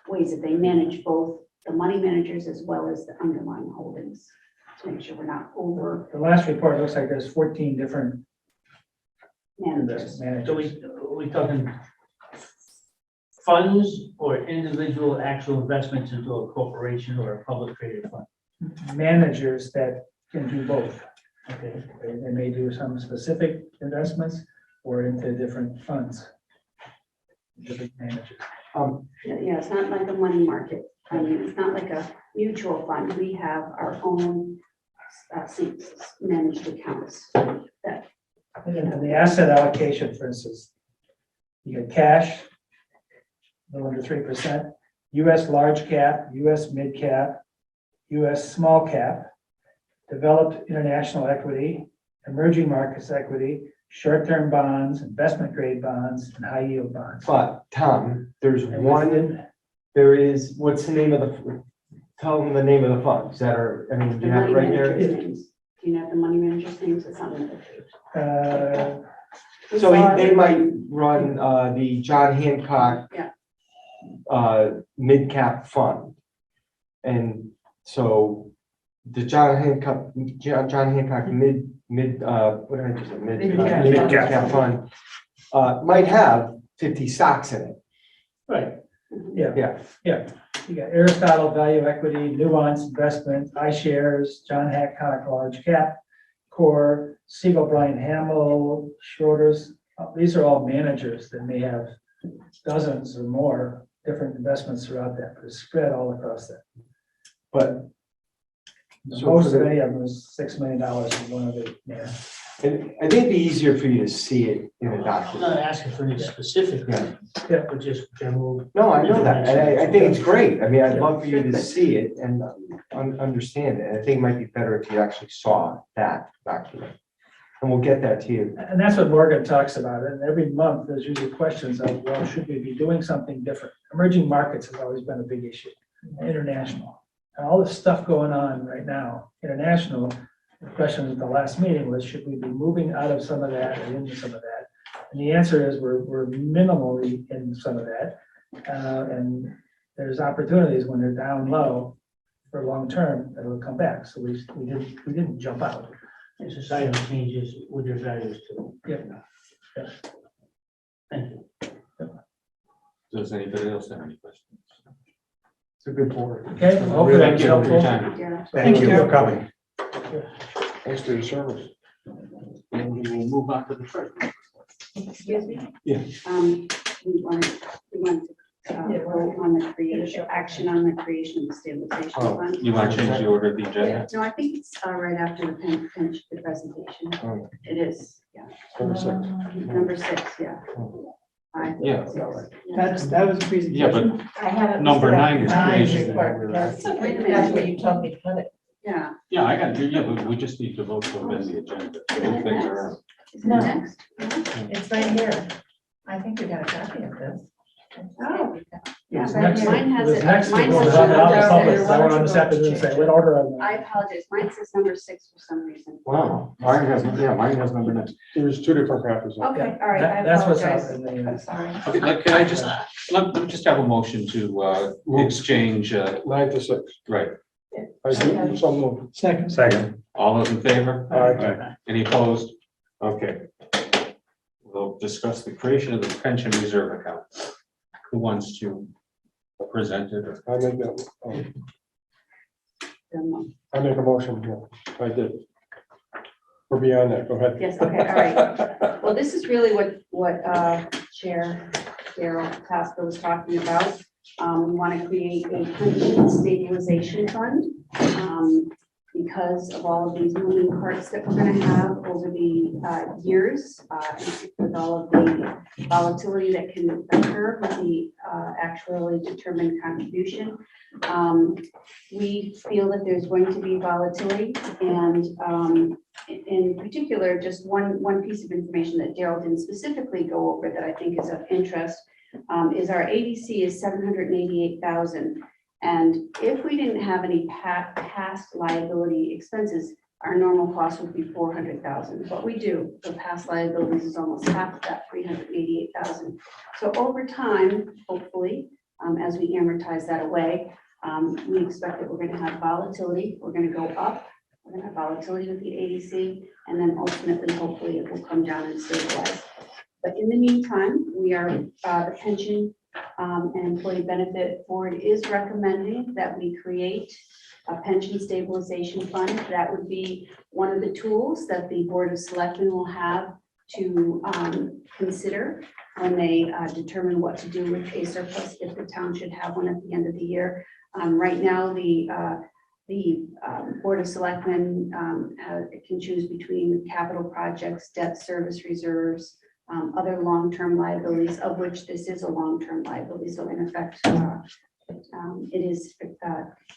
ways that they manage both the money managers as well as the underlying holdings to make sure we're not over The last report looks like there's 14 different managers. investment So managers. we talking funds or individual actual investments into a corporation or a public traded fund? Managers that can do both. Okay. They may do some specific investments or into different funds. Different managers. Yeah, it's not like a money market. I mean, it's not like a mutual fund. We have our own managed accounts that. And the asset allocation, for instance, you got cash, a little under 3%, US large cap, US mid cap, US small cap, developed international equity, emerging markets equity, short-term bonds, investment grade bonds, and high yield bonds. But Tom, there's And one, within- what's the name of tell them the name of the funds that are, I mean, The you have it money right managers' there. names. Do you know the money managers' names? It's on the page. So they might run the John Hancock mid-cap fund. And so the John Hancock what did I just say? Mid-cap. Mid-cap fund, might have 50 stocks in it. Right. Yeah, You got Aristotle, Value Equity, Nuance Investment, iShares, John Hack, Conic Large Cap, Core, Siegel, Brian Hamill, Schroders. These are all managers that may have dozens or more different investments throughout that, but it's spread all across that. but So Most for of the- any of them is $6 million in one of the, yeah. and I think it'd be easier for you to see it in a I'm not document. asking for any specific, Yeah. but just general. No, I know that, and I think it's great. I mean, I'd love for you to see it and understand it. I think it might be better if you actually saw that document. And we'll get that to you. And that's what Morgan talks about. And every month, there's usually questions of, well, should we be doing something different? Emerging markets has always been a big issue, international. And all this stuff going on right now, international, the question at the last meeting was, should we be moving out of some of that and into some of that? And the answer is, we're minimally in some of that. And there's opportunities when they're down low for long term, that will come back. So we didn't jump out. And societal changes with their values too. Yep. Thank you. Does anybody else have any questions? It's a good board. Okay, hopefully that Thank was you for your helpful. time. Yeah. Thank you for coming. Thanks for your service. And we will move on to the treasury. Excuse me? Yeah. We wanted vote on the creation, action on the creation of the stabilization Oh, fund. You want to change the order of the agenda? No, I think it's right after the presentation. Oh. It is, yeah. Number 6. Number 6, yeah. Five, Yeah. 6, yeah. That was a Yeah, presentation. but I have it. Number 9 is Nine creation. report. That's Wait a minute. that's where you told me to put it. Yeah. Yeah, I got, yeah, but we just need to vote to amend the agenda. Both things are- Isn't No. it next? It's right here. I think we got a copy of this. Oh. It Yeah, was but next, mine it has was it. next, Mine it was has on it the down public, there. so I went on this afternoon and say, what order are I they? apologize. Mine says number 6 for some reason. Wow, mine has number 9. There's 2 different copies. of it. Okay, all right, I That's what's out apologize. in the, I'm sorry. Okay, can I just, let me just have a motion to exchange, 9 to 6. right, I do, so moved. Second. Second. all those in favor? Aye. Any opposed? Okay. We'll discuss the creation of the pension reserve account. Who wants to present it? Or- I make that, I make a motion, yeah, I did. We're beyond that, go ahead. Yes, okay, all right. Well, this is really what Chair Darrell Pasco was talking about. We want to create a pension stabilization fund. Because of all of these moving parts that we're going to have over the years, with all of the volatility that can occur with the actually determined contribution. We feel that there's going to be volatility, and in particular, just one piece of information that Darrell didn't specifically go over that I think is of interest is our ADC is 788,000. And if we didn't have any past liability expenses, our normal cost would be 400,000. But we do, the past liabilities is almost half of that, 388,000. So over time, hopefully, as we amortize that away, we expect that we're going to have volatility. We're going to go up. We're going to have volatility with the ADC, and then ultimately, hopefully, it will come down and stabilize. But in the meantime, we are the pension and Employee Benefit Board is recommending that we create a pension stabilization fund. That would be one of the tools that the Board of Selectmen will have to consider when they determine what to do with a surplus, if the town should have one at the end of the year. Right now, the Board of Selectmen can choose between capital projects, debt service reserves, other long-term liabilities, of which this is a long-term liability. So in effect, it is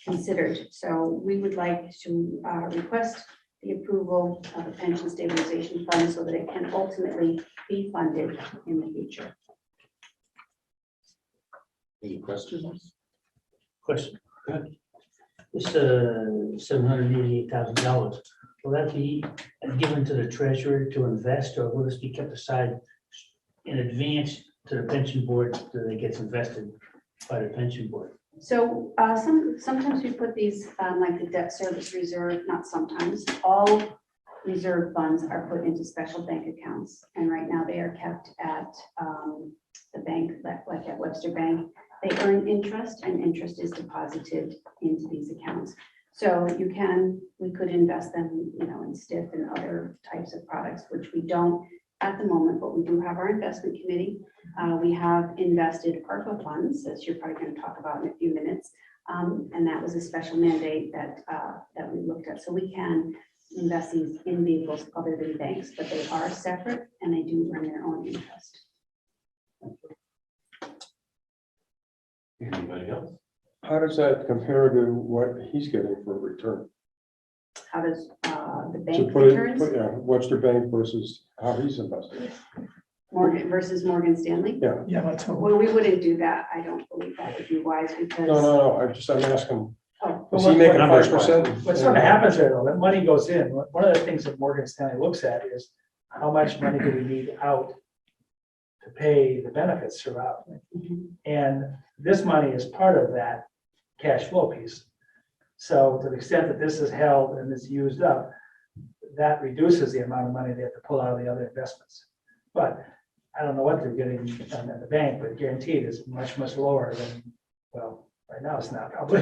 considered. So we would like to request the approval of a pension stabilization fund so that it can ultimately be funded in the future. Any questions? Question. This $788,000, will that be given to the treasurer to invest, or will this be kept aside in advance to the pension board so that it gets invested by the pension board? So sometimes we put these like the debt service reserve, not sometimes, all reserve funds are put into special bank accounts. And right now they are kept at the bank, like at Webster Bank. They earn interest and interest is deposited into these accounts. So we could invest them, in STIF and other types of products, which we don't at the moment, but we do have our investment committee. We have invested ARPA funds, as you're probably going to talk about in a few minutes. And that was a special mandate that we looked at. So we can invest these in vehicles other than banks, but they are separate and they do earn their own interest. Anybody else? How does that compare to what he's getting for a return? How does the To bank put it, returns? Webster Bank versus how he's invested. Morgan versus Morgan Stanley? Yeah, let's hope. Well, we wouldn't do that. I don't believe that would be wise because. No, I'm asking, Oh, is he making Numbers 5%? What sort of happens there, though, that money goes in, one of the things that Morgan Stanley looks at is how much money do we need out to pay the benefits throughout? mhm. And this money is part of that cash flow piece. So to the extent that this is held and is used up, that reduces the amount of money they have to pull out of the other investments. But I don't know what they're getting at the bank, but guaranteed is much, much lower than, well, right now it's not probably.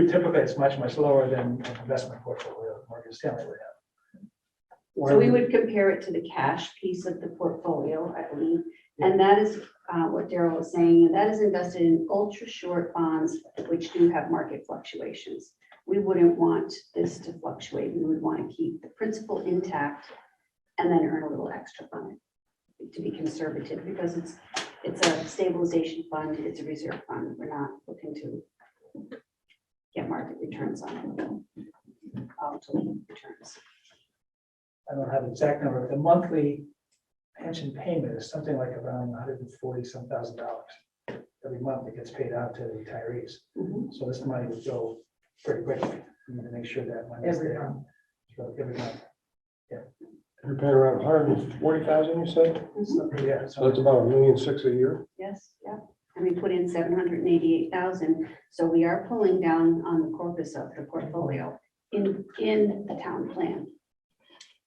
Typically, it's much, much lower than an investment portfolio Morgan Stanley would have. So we would compare it to the cash piece of the portfolio, I believe. And that is what Daryl was saying, and that is invested in ultra short bonds, which do have market fluctuations. We wouldn't want this to fluctuate. We would want to keep the principal intact and then earn a little extra on it to be conservative, because it's a stabilization fund, it's a reserve fund. We're not looking to get market returns on it. Volatile returns. I don't have the exact number, the monthly pension payment is something like around $140,000 every month that gets paid out to the retirees. Mhm. So this money would go pretty quickly. We need to make sure that money is Every there. month. So every month. You're paying around 140,000, you said? Yeah, So that's about $1.6 million a year? Yes, yeah. And we put in 788,000. So we are pulling down on the corpus of the portfolio in the town plan.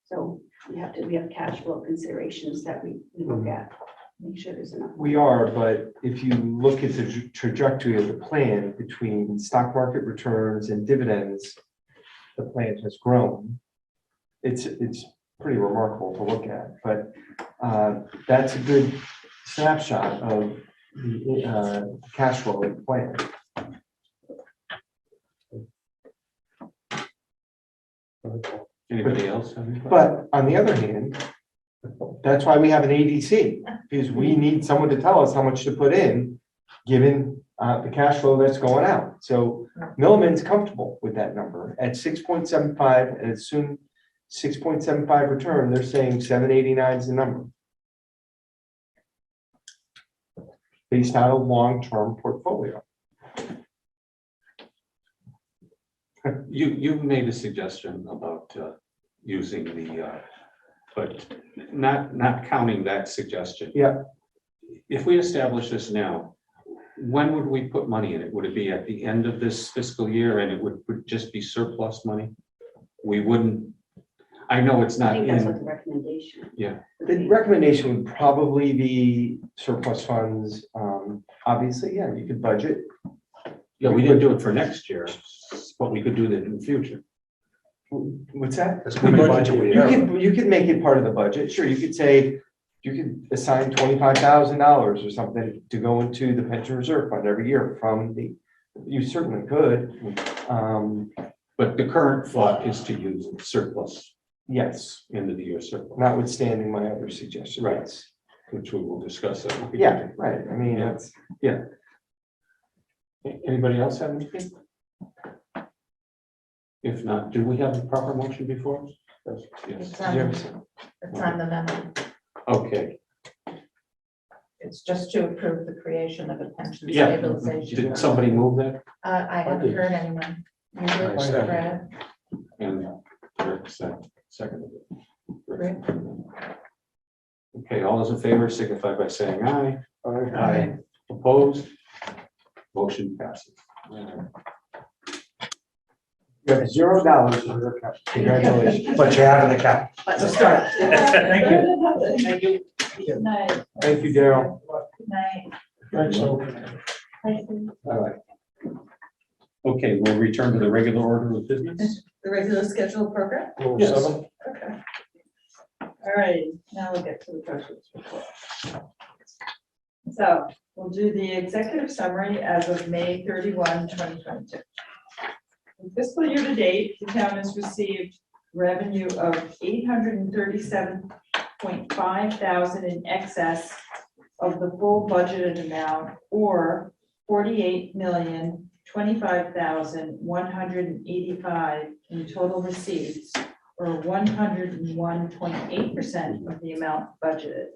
So we have cash flow considerations that we look at, make sure there's enough. We are, but if you look at the trajectory of the plan between stock market returns and dividends, the plan has grown. It's pretty remarkable to look at, but that's a good snapshot of the cash flow of the plan. Anybody else? have any questions? But on the other hand, that's why we have an ADC, because we need someone to tell us how much to put in, given the cash flow that's going out. So Milliman's comfortable with that number at 6.75, and as soon 6.75 return, they're saying 789 is the number. Based on a long-term portfolio. You made a suggestion about using but not counting that suggestion. Yeah. If we establish this now, when would we put money in it? Would it be at the end of this fiscal year and it would just be surplus money? We wouldn't, I know it's I not think that's what in, the recommendation. yeah, The recommendation would probably be surplus funds. Obviously, yeah, you could budget. yeah, we didn't do it for next year, but we could do that in the future. What's that? That's how much budget we have. You could make it part of the budget. Sure, you could say, you could assign $25,000 or something to go into the pension reserve fund every year from you certainly could. But the current thought is to use surplus, Yes, end of the year surplus, notwithstanding my other suggestion. Right. Yes. which we will discuss. at the Yeah, beginning. right. I mean, Yeah. that's, Anybody else have anything? If not, do we have the proper motion before us? Yes. It's on the memo. Okay, It's just to approve the creation of a pension yeah. stabilization. Did fund. somebody move that? I haven't heard anyone. You did, I did. Brad? And Rick seconded it. Rick? Okay, all those in favor signify by saying aye. Aye. Opposed? Motion passes. You have $0 in your account. Congratulations. But you have an account. But Let's start. Thank you. Thank you. Good night. Thank you, Daryl. Good night. Thanks, so. Bye-bye. Okay, we'll return to the regular order of business. The regular scheduled program? Rule Yes. 7. Okay. All right, now we'll get to the treasurer's report. So we'll do the executive summary as of May 31, 2022. In fiscal year to date, the town has received revenue of $837.5 thousand in excess of the full budgeted amount, or $48,025,185 in total receipts, or 101.8% of the amount budgeted.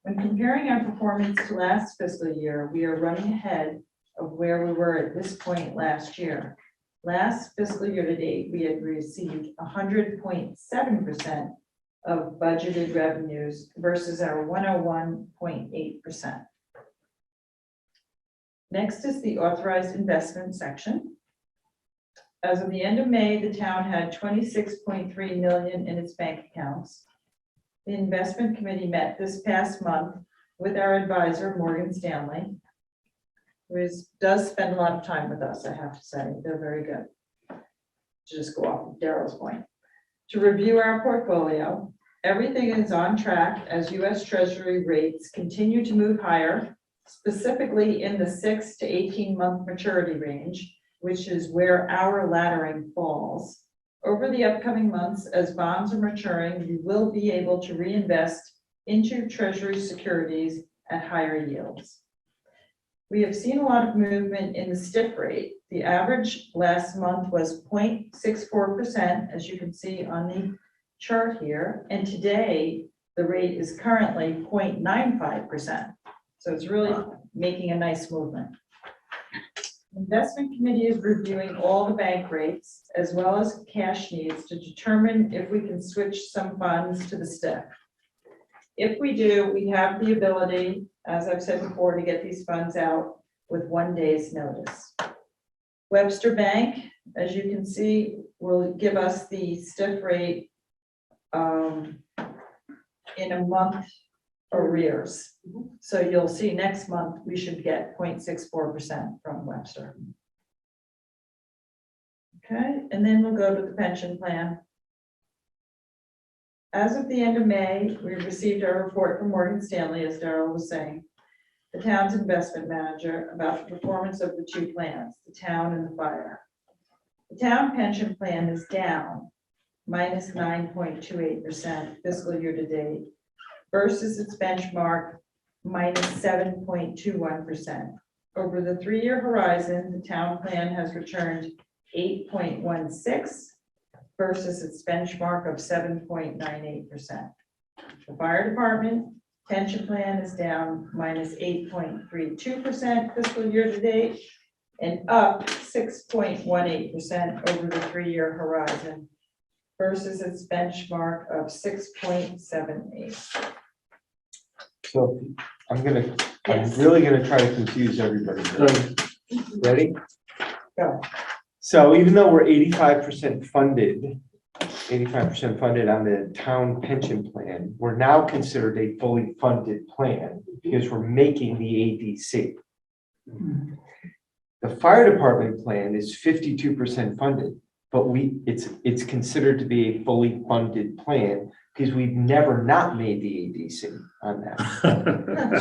When comparing our performance to last fiscal year, we are running ahead of where we were at this point last year. Last fiscal year to date, we had received 100.7% of budgeted revenues versus our 101.8%. Next is the authorized investment section. As of the end of May, the town had 26.3 million in its bank accounts. The investment committee met this past month with our advisor, Morgan Stanley, who does spend a lot of time with us, I have to say. They're very good. To just go off of Daryl's point. To review our portfolio, everything is on track as U.S. Treasury rates continue to move higher, specifically in the 6 to 18-month maturity range, which is where our laddering falls. Over the upcoming months, as bonds are maturing, we will be able to reinvest into Treasury securities at higher yields. We have seen a lot of movement in the stiff rate. The average last month was 0.64%, as you can see on the chart here, and today the rate is currently 0.95%. So it's really making a nice movement. Investment committee is reviewing all the bank rates as well as cash needs to determine if we can switch some funds to the STIP. If we do, we have the ability, as I've said before, to get these funds out with 1 day's notice. Webster Bank, as you can see, will give us the STIP rate in a month arrears. So you'll see next month, we should get 0.64% from Webster. Okay, and then we'll go to the pension plan. As of the end of May, we received our report from Morgan Stanley, as Darryl was saying, the town's investment manager, about the performance of the two plans, the town and the fire. The town pension plan is down minus 9.28% fiscal year to date versus its benchmark minus 7.21%. Over the 3-year horizon, the town plan has returned 8.16 versus its benchmark of 7.98%. The fire department pension plan is down minus 8.32% fiscal year to date and up 6.18% over the 3-year horizon versus its benchmark of 6.78. So I'm really gonna try to confuse everybody. Ready? Go. So even though we're 85% funded on the town pension plan, we're now considered a fully funded plan because we're making the ADC. The fire department plan is 52% funded, but it's considered to be a fully funded plan because we've never not made the ADC on that.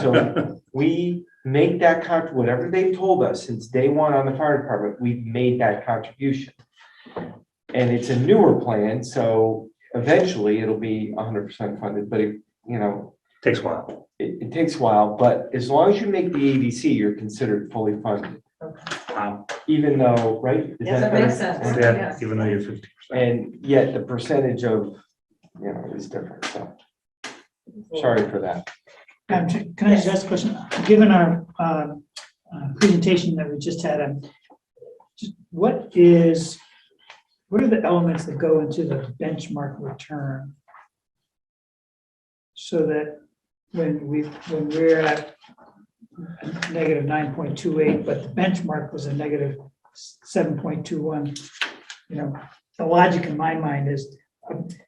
So we make that whatever they've told us since day one on the fire department, we've made that contribution. And it's a newer plan, so eventually it'll be 100% funded, but Takes a while. it takes a while, but as long as you make the ADC, you're considered fully funded. Wow. Even though, right? Is Yes, that makes fair? sense. Yeah, Yes. even though you're 50%. And yet the percentage of, is different, so. Sorry for that. Can I just ask a question? Given our presentation that we just had, what are the elements that go into the benchmark return? So that when we're at negative 9.28, but the benchmark was a negative 7.21, you know, the logic in my mind is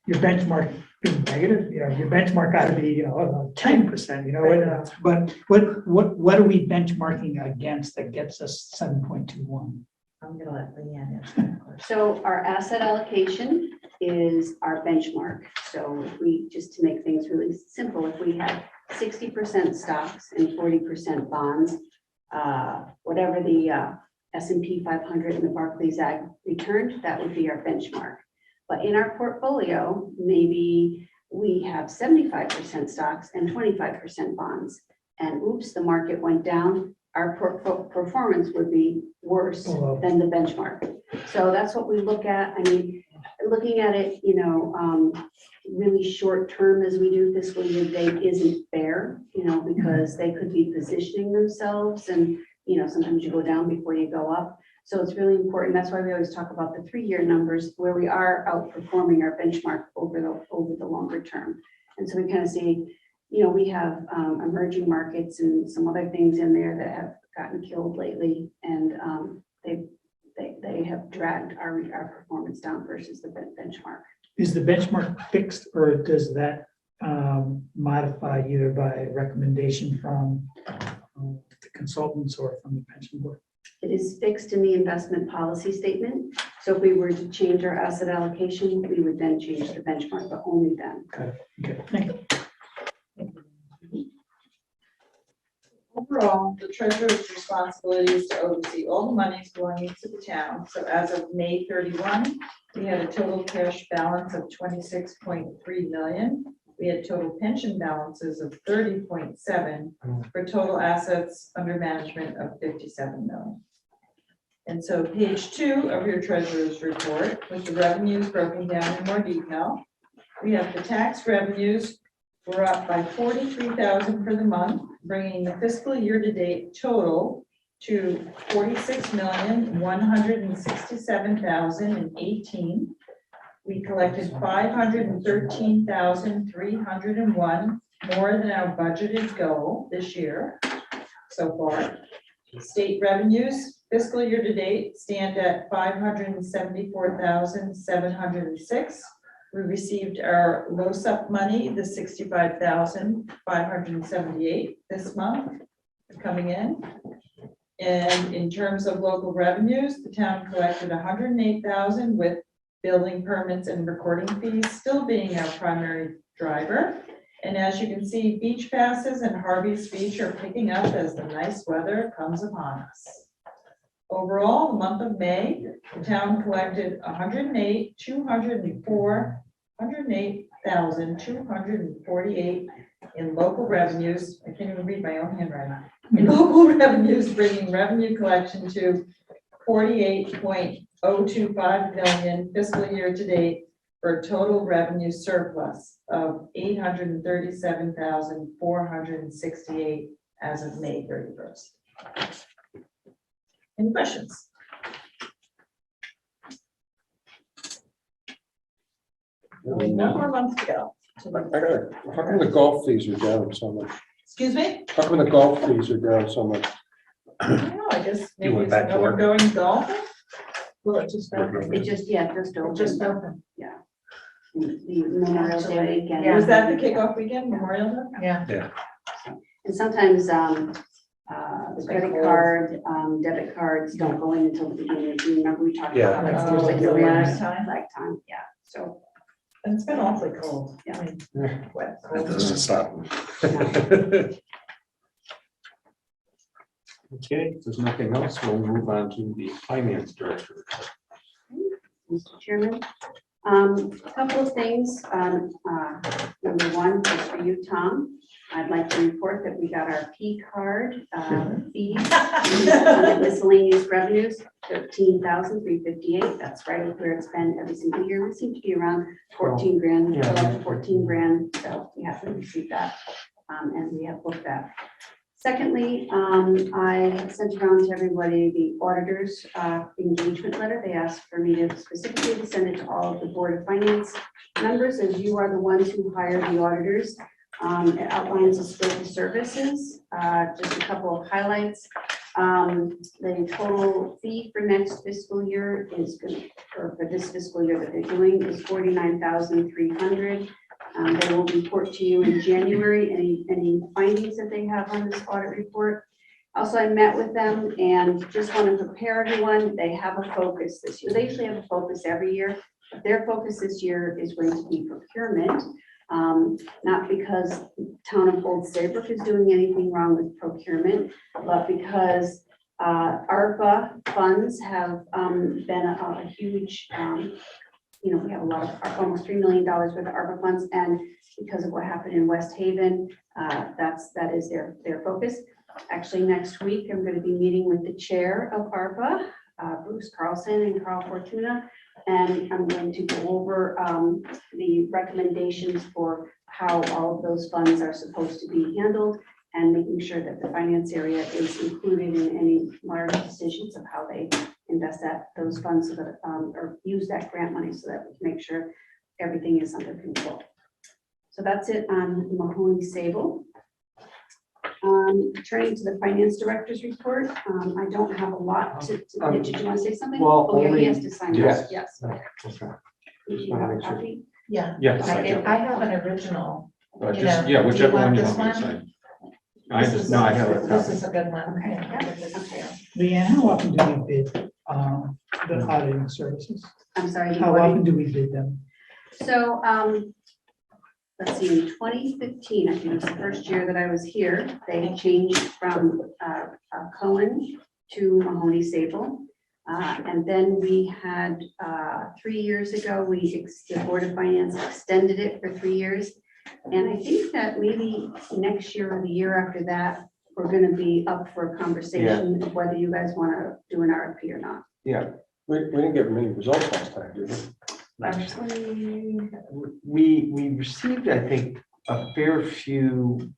your benchmark being negative, you know, your benchmark ought to be, you know, 10%, you know, but what are we benchmarking against that gets us 7.21? I'm gonna let Leanne answer that question. So our asset allocation is our benchmark. So if we, just to make things really simple, if we had 60% stocks and 40% bonds, whatever the S&P 500 and the Barclays Ag returned, that would be our benchmark. But in our portfolio, maybe we have 75% stocks and 25% bonds. And oops, the market went down, our performance would be worse than the benchmark. So that's what we look at. I mean, looking at it, you know, really short term as we do fiscal year date isn't fair, you know, because they could be positioning themselves and, you know, sometimes you go down before you go up. So it's really important. That's why we always talk about the 3-year numbers where we are outperforming our benchmark over the longer term. And so we kind of see, you know, we have emerging markets and some other things in there that have gotten killed lately, and they have dragged our performance down versus the benchmark. Is the benchmark fixed, or does that modify either by recommendation from the consultants or from the pension board? It is fixed in the investment policy statement. So if we were to change our asset allocation, we would then change the benchmark, but only then. Okay, thank you. Overall, the treasurer's responsibility is to oversee all the monies belonging to the town. So as of May 31, we had a total cash balance of 26.3 million. We had total pension balances of 30.7 for total assets under management of 57 million. And so page 2 of your treasurer's report with the revenues broken down in more detail. We have the tax revenues were up by 43,000 for the month, bringing the fiscal year-to-date total to 46,167,018. We collected 513,301 more than our budgeted goal this year so far. State revenues fiscal year-to-date stand at 574,706. We received our LOSUP money, the 65,578 this month coming in. And in terms of local revenues, the town collected 108,000 with building permits and recording fees still being our primary driver. And as you can see, beach passes and Harvey's Beach are picking up as the nice weather comes upon us. Overall, the month of May, the town collected 108,248 in local revenues. I can't even read my own handwriting. In local revenues, bringing revenue collection to 48.025 million fiscal year to date for a total revenue surplus of 837,468 as of May 31st. Any questions? One more month to go. How come the golf fees are down so much? Excuse me? How come the golf fees are down so much? I don't know, I guess maybe went it's back to no one work? going golfing. Well, it just It just, yeah, just open. Just open. Yeah. The Memorial Day weekend. Was that the kickoff weekend, Memorial Day? Yeah. And sometimes the credit card, debit cards don't go in until the beginning of June. Remember we talked Yeah. about that? Oh, There's like the a lag time? lag time, yeah. So, And it's been awfully cold. Yeah. I mean, wet, That cold. doesn't stop. Okay, if there's nothing else, we'll move on to the finance director. Mr. Chairman, a couple of things. Number one, is for you, Tom. I'd like to report that we got our P card fees, under miscellaneous revenues, 13,358. That's right where it's been every single year. We seem to be around 14 grand, Yeah. 12 to 14 grand. So we have to receive that, and we have booked that. Secondly, I sent around to everybody the auditor's engagement letter. They asked for me to specifically send it to all of the Board of Finance members, as you are the ones who hire the auditors. It outlines the scope of services, just a couple of highlights. The total fee for next fiscal year is going, or for this fiscal year that they're doing is 49,300. They will report to you in January, any findings that they have on this audit report. Also, I met with them and just want to prepare everyone. They have a focus this year. They usually have a focus every year. But their focus this year is going to be procurement. Not because town of Old Saybrook is doing anything wrong with procurement, but because ARPA funds have been a huge, we have a lot of, almost $3 million worth of ARPA funds, and because of what happened in West Haven, that is their focus. Actually, next week, I'm going to be meeting with the chair of ARPA, Bruce Carlson and Carl Fortuna, and I'm going to go over the recommendations for how all of those funds are supposed to be handled, and making sure that the finance area is included in any large decisions of how they invest those funds, so that or use that grant money, so that we can make sure everything is under control. So that's it on Mahoney Sable. Turning to the finance director's report, I don't have a lot to, did you want to say something? well, Oh, yeah, he only- has to sign yes. this, yes. Okay. Did you have a copy? Yeah. Yes, I I do. I have an original. Just, Yeah. yeah, Do you whichever want one you this want me to one? sign. I This just, is- no, I have a This copy. is a good one. Okay. I'll give this to you. Leanne, how often do we bid the auditing services? I'm sorry. How often do we bid them? So, let's see, in 2015, I think it was the first year that I was here, they changed from Cohen to Mahoney Sable. And then we had, 3 years ago, the Board of Finance extended it for 3 years. And I think that maybe next year or the year after that, we're gonna be up for a conversation of whether you guys wanna do an RFP or not. Yeah, We didn't get many results last time, did we? Actually, we received, I think, a fair few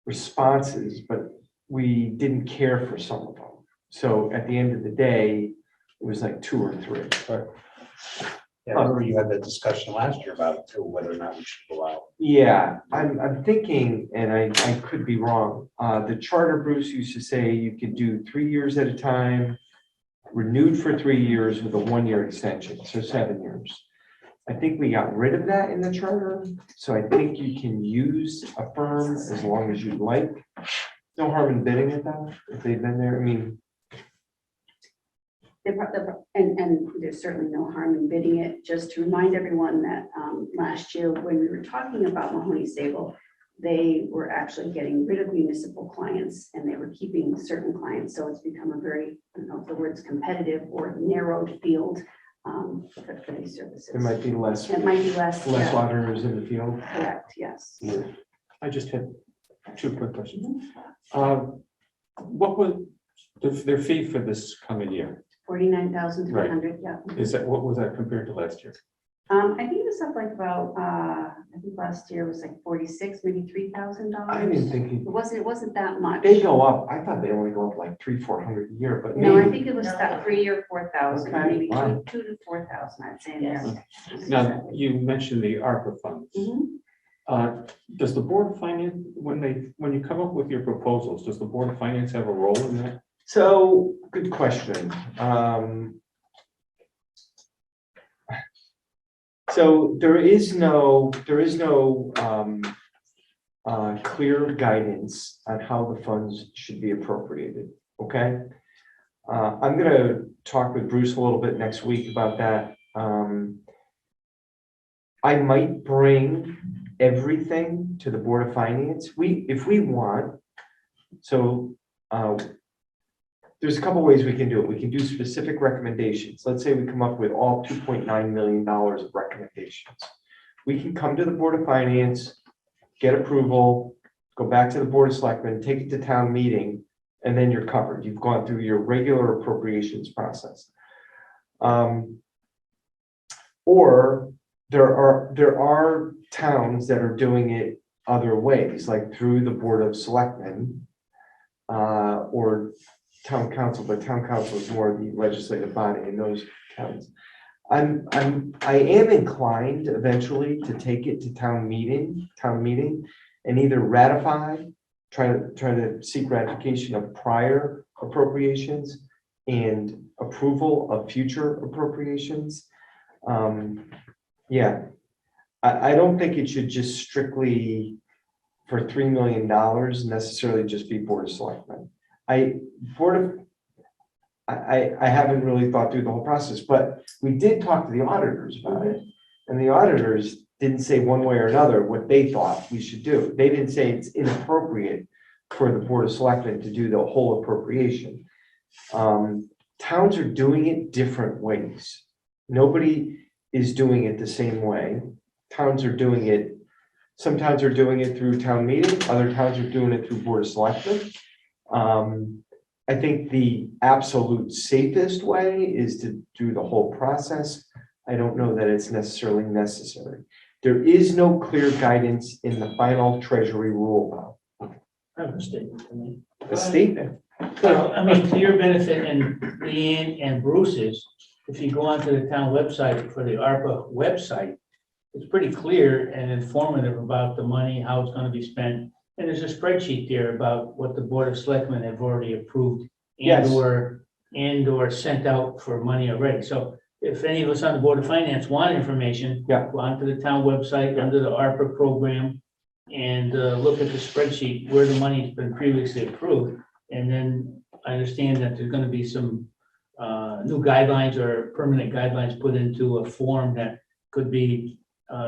responses, but we didn't care for some of them. So at the end of the day, it was like 2 or 3. Yeah, I remember you had that discussion last year about it too, whether or not we should go out. Yeah, I'm thinking, and I could be wrong, the charter, Bruce used to say you could do 3 years at a time, renewed for 3 years with a 1-year extension, so 7 years. I think we got rid of that in the charter, so I think you can use a firm as long as you'd like. No harm in bidding it though, if they've been there, I mean, and there's certainly no harm in bidding it. Just to remind everyone that last year, when we were talking about Mahoney Sable, they were actually getting rid of municipal clients and they were keeping certain clients. So it's become a very, I don't know if the word's competitive or narrowed field for these services. there might be less It might be less. yeah, auditors in the field. correct, yes. I just had 2 quick questions. What was their fee for this coming year? 49,300, yeah. What was that compared to last year? I think it was up like about, I think last year was like 46, maybe $3,000. I didn't think It wasn't that much. they go up, I thought they only go up like 300-400 a year, but No, I maybe. think it was that 3 or 4,000, Okay, maybe wow. 2 to 4,000, I'd say in Yes. there. Now, you mentioned the ARPA funds. Mhm. Does the Board of Finance, when you come up with your proposals, does the Board of Finance have a role in that? So, good question. So there is no clear guidance on how the funds should be appropriated, okay? I'm gonna talk with Bruce a little bit next week about that. I might bring everything to the Board of Finance, if we want. So, there's a couple ways we can do it. We can do specific recommendations. Let's say we come up with all $2.9 million of recommendations. We can come to the Board of Finance, get approval, go back to the Board of Selectmen, take it to town meeting, and then you're covered. You've gone through your regular appropriations process. Or there are towns that are doing it other ways, like through the Board of Selectmen, or town council, but town council is more the legislative body in those towns. I am inclined eventually to take it to town meeting, and either ratify, try to seek ratification of prior appropriations and approval of future appropriations. Yeah, I don't think it should just strictly for $3 million necessarily just be Board of Selectmen. I haven't really thought through the whole process, but we did talk to the auditors about it. And the auditors didn't say one way or another what they thought we should do. They didn't say it's inappropriate for the Board of Selectmen to do the whole appropriation. Towns are doing it different ways. Nobody is doing it the same way. Towns are doing it, some towns are doing it through town meeting, other towns are doing it through Board of Selectmen. I think the absolute safest way is to do the whole process. I don't know that it's necessarily necessary. There is no clear guidance in the final Treasury rule, I have a statement to make. though. The statement. Well, I mean, to your benefit and Leanne and Bruce's, if you go onto the town website for the ARPA website, it's pretty clear and informative about the money, how it's gonna be spent. And there's a spreadsheet there about what the Board of Selectmen have already approved Yes. and or sent out for money already. So if any of us on the Board of Finance want information, Yeah. go onto the town website, under the ARPA program, and look at the spreadsheet where the money's been previously approved. And then I understand that there's gonna be some new guidelines or permanent guidelines put into a form that could be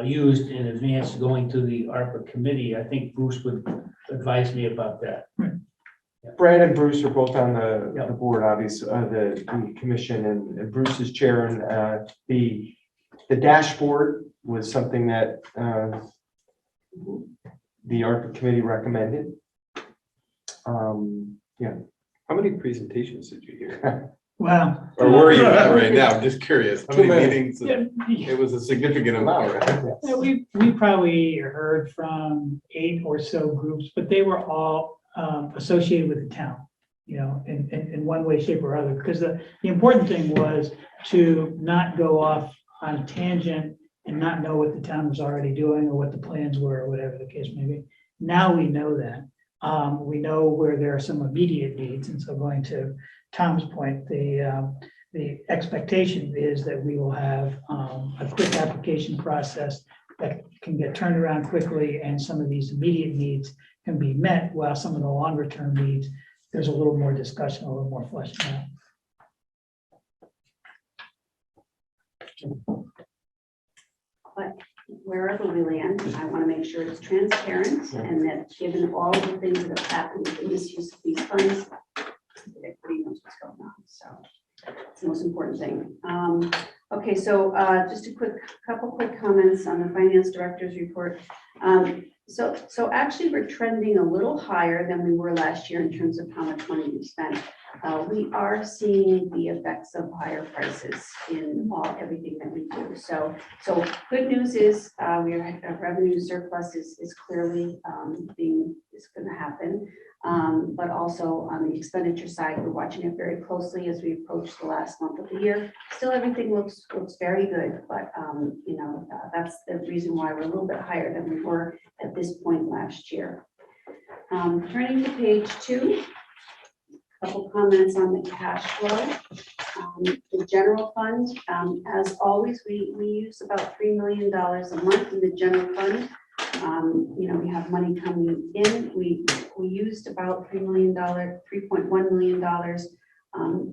used in advance going to the ARPA committee. I think Bruce would advise me about that. Brad and Bruce are both on the Yeah. board, obviously, the commission, and Bruce is chair, and the dashboard was something that the ARPA committee recommended. Yeah. How many presentations did you hear? Wow. Or where are you at right now? I'm just curious. How Too many many. meetings? Yeah, It was a significant amount, right? yeah, we probably heard from 8 or so groups, but they were all associated with the town, you know, in one way, shape, or other. Because the important thing was to not go off on a tangent and not know what the town was already doing or what the plans were, or whatever the case may be. Now we know that. We know where there are some immediate needs, and so going to Tom's point, the expectation is that we will have a quick application process that can get turned around quickly, and some of these immediate needs can be met, while some of the longer term needs, there's a little more discussion, a little more fleshing out. But wherever we land, I want to make sure it's transparent and that given all the things that have happened with the misuse of these funds, everybody knows what's going on. So it's the most important thing. Okay, so just a couple quick comments on the finance director's report. So actually we're trending a little higher than we were last year in terms of how much money we spent. We are seeing the effects of higher prices in everything that we do. So good news is our revenue surplus is clearly is going to happen. But also on the expenditure side, we're watching it very closely as we approach the last month of the year. Still, everything looks very good, but you know, that's the reason why we're a little bit higher than we were at this point last year. Turning to page 2, a couple comments on the cash flow. The general fund, as always, we use about $3 million a month in the general fund. You know, we have money coming in. We used about $3.1 million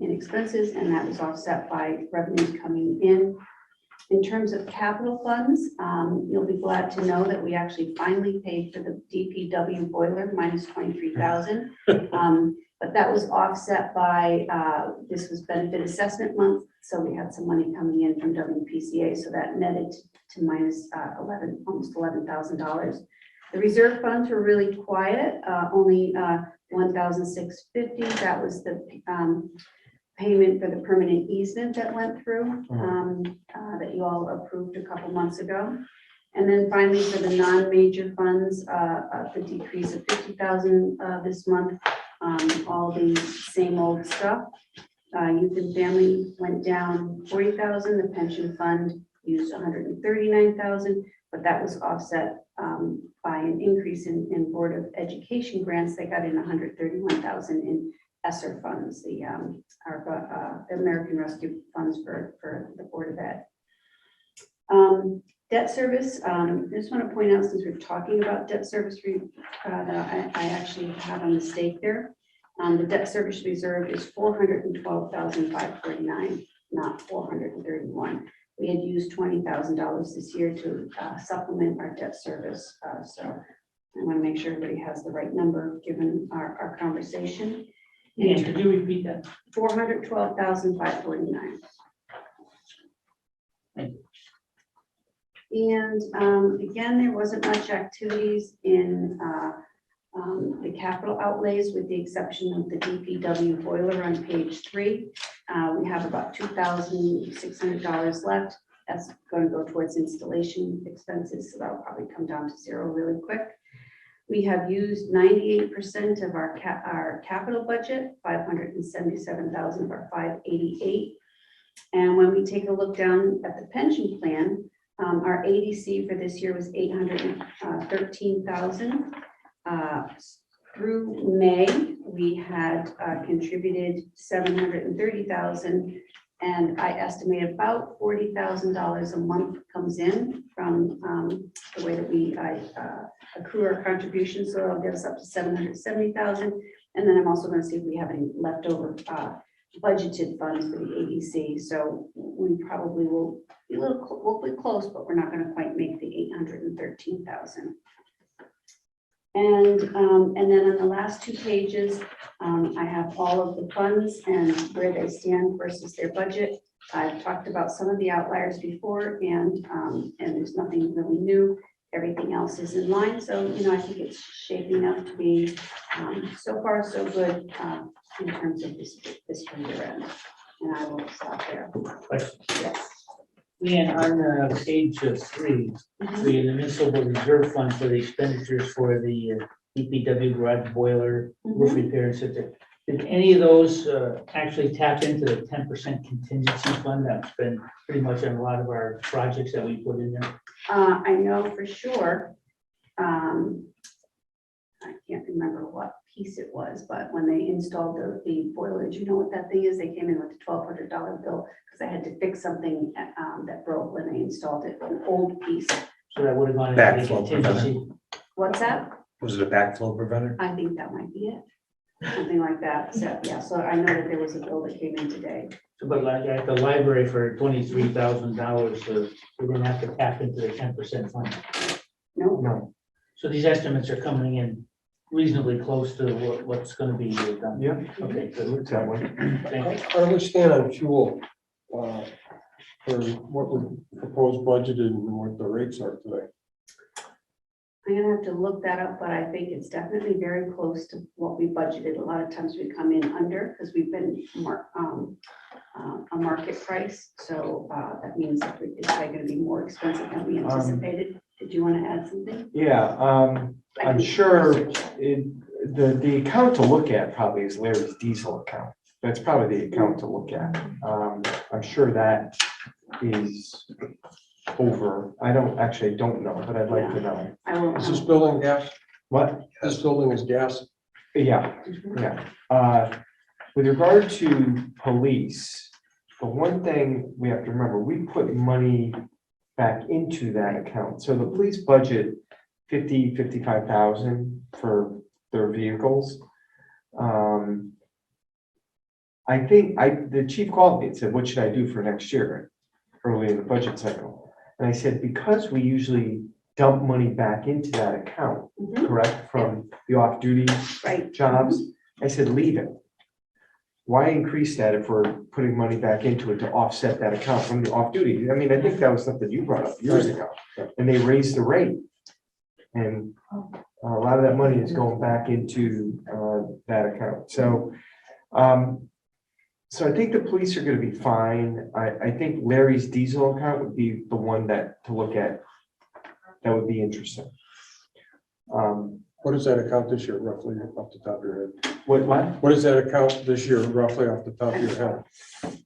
in expenses, and that was offset by revenues coming in. In terms of capital funds, you'll be glad to know that we actually finally paid for the DPW boiler minus $23,000. But that was offset by, this was benefit assessment month, so we had some money coming in from WPCA, so that netted to minus almost $11,000. The reserve funds were really quiet, only $1,650. That was the payment for the permanent easement that went through, that you all approved a couple months ago. And then finally, for the non-major funds, the decrease of $50,000 this month. All the same old stuff. Youth and family went down $40,000. The pension fund used $139,000, but that was offset by an increase in Board of Education grants. They got in $131,000 in ESSER funds, the American Rescue Funds for the Board of Ed. Debt service, I just want to point out, since we're talking about debt service, that I actually have a mistake there. The debt service reserve is $412,549, not $431. We had used $20,000 this year to supplement our debt service, so I want to make sure everybody has the right number, given our conversation. And could you repeat that? $412,549. Thank you. And again, there wasn't much activities in the capital outlays, with the exception of the DPW boiler on page 3. We have about $2,600 left. That's going to go towards installation expenses, so that'll probably come down to zero really quick. We have used 98% of our capital budget, 577,000 of our 588. And when we take a look down at the pension plan, our ADC for this year was 813,000. Through May, we had contributed 730,000, and I estimate about $40,000 a month comes in from the way that we accrue our contributions, so it'll get us up to 770,000. And then I'm also going to see if we have any leftover budgeted funds for the ADC. So we probably will be we'll be close, but we're not going to quite make the 813,000. And then on the last 2 pages, I have all of the funds and where they stand versus their budget. I've talked about some of the outliers before, and there's nothing really new. Everything else is in line. So, I think it's shaping up to be so far so good in terms of this year end. And I will stop there. Yes. Leanne, on page 3, the municipal reserve fund for the expenditures for the DPW garage boiler, roof repair, and such. Did any of those actually tap into the 10% contingency fund that's been pretty much on a lot of our projects that we put in there? I know for sure. I can't remember what piece it was, but when they installed the boiler, do you know what that thing is? They came in with a $1,200 bill because I had to fix something that broke when they installed it, an old piece. So that would have gone into the Backflow contingency. What's that? Was it a backflow preventer? I think that might be it. Something like that. So, yeah, so I know that there was a bill that came in today. So, but like at the library for $23,000, we didn't have to tap into the 10% fund. No, No. So these estimates are coming in reasonably close to what's going to be done. Yeah, Okay, good. looks that way. Thank you. How do we stand on fuel? For what we proposed budgeted and what the rates are today? I'm gonna have to look that up, but I think it's definitely very close to what we budgeted. A lot of times we come in under because we've been a market price. So that means that it's probably gonna be more expensive than we anticipated. Did you want to add something? Yeah, I'm sure the account to look at probably is Larry's diesel account. That's probably the account to look at. I'm sure that is over. I don't know, but I'd like to know. I will. Is this building gas? What? This building is gas? Yeah, yeah. With regard to police, the one thing we have to remember, we put money back into that account. So the police budget 55,000 for their vehicles. I think the chief called me and said, what should I do for next year? Early in the budget cycle. And I said, because we usually dump money back into that account, correct, from the off-duty Right. jobs, I said, leave it. Why increase that if we're putting money back into it to offset that account from the off-duty? I mean, I think that was something you brought up years ago, and they raised the rate. And a lot of that money is going back into that account. So, so I think the police are gonna be fine. I think Larry's diesel account would be the one to look at. That would be interesting. What is that account this year roughly off the top of your head? What? What is that account this year roughly off the top of your head?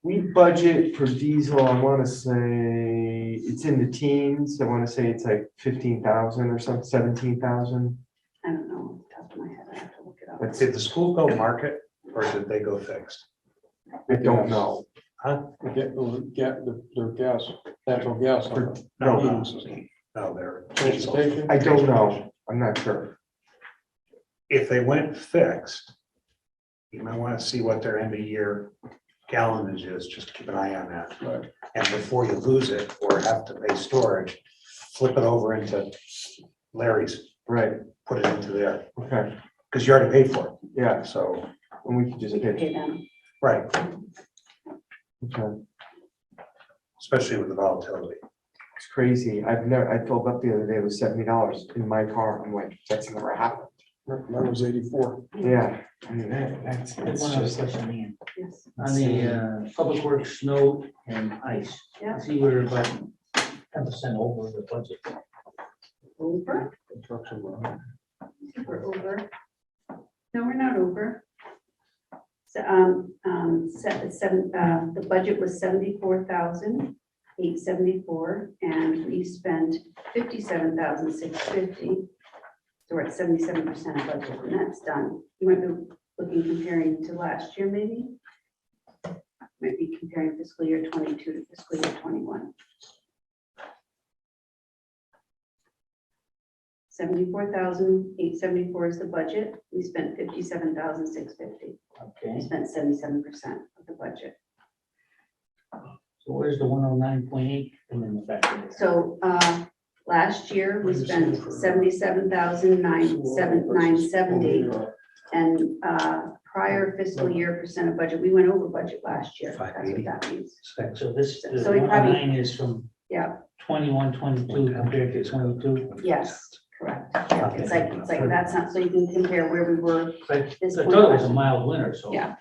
We budget for diesel, I wanna say, it's in the teens. I wanna say it's like 15,000 or something, 17,000. I don't know, off the top of my head, I have to look it up. Did the school go market or did they go fixed? I don't know. Their gas, natural gas. No, no, they're. Transportation. I don't know. I'm not sure. If they went fixed, you might want to see what their end of year gallonage is, just keep an eye on that. Right. And before you lose it or have to pay storage, flip it over into Larry's, Right, put it into there, okay, because you already paid for it, yeah, so, and we could just We could pay. pay them. right, Okay. especially with the volatility. It's crazy. I filled up the other day with $70 in my car. I'm like, that's never happened. Mine was 84. Yeah, I mean, that's One it's other just. question, Ian. Yes. On the public works, snow and ice. Yeah. I see we're about 10% over the budget. Over? Construction. We're over. No, we're not over. So, the budget was 74,874, and we spent 57,650. So we're at 77% of budget, and that's done. You might be looking, comparing to last year, maybe? Might be comparing fiscal year 22 to fiscal year 21. 74,874 is the budget. We spent 57,650. We Okay, spent 77% of the budget. so where's the 109.8 come in the back of it? So last year, we spent 77,970. And prior fiscal year percent of budget, we went over budget last year. That's what that means. So this, the So we probably- 109 is from Yeah, 21, 22 compared to 22. yes, correct. Yeah, it's like, that's not, so you can compare where we were I this thought point it was a last- mild winter, so. Yeah,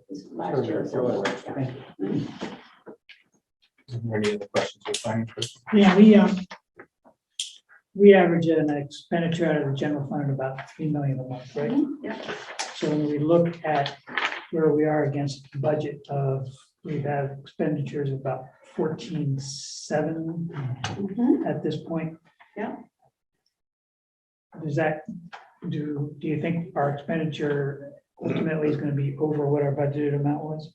this last year. was a little- yeah. Thank you. Any other questions with finance? Chris? Yeah, we average an expenditure out of the general fund of about 3 million a month, right? Yeah. So when we look at where we are against the budget of, we have expenditures of about 14.7 Mhm. at this point. Yeah. Does that, do you think our expenditure ultimately is gonna be over what our budgeted amount was?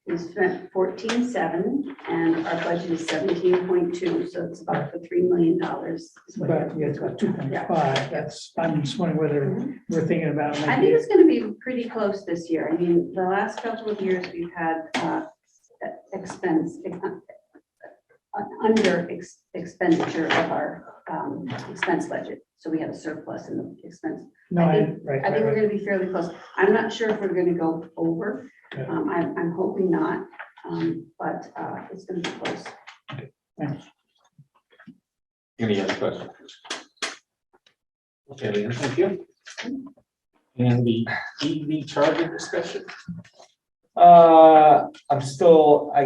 We spent 14.7 and our budget is 17.2, so it's about the $3 million. is what But you're- yeah, it's about 2.5, that's, I'm just wondering whether we're thinking about. I think it's gonna be pretty close this year. I mean, the last couple of years, we've had expenditure of our expense budget. So we had a surplus in the expense. No, I right, think we're right. gonna be fairly close. I'm not sure if we're gonna go over. Yeah. I'm hoping not, but it's gonna be close. Any other questions? Okay, Leanne, thank you. And the EV charging discussion? I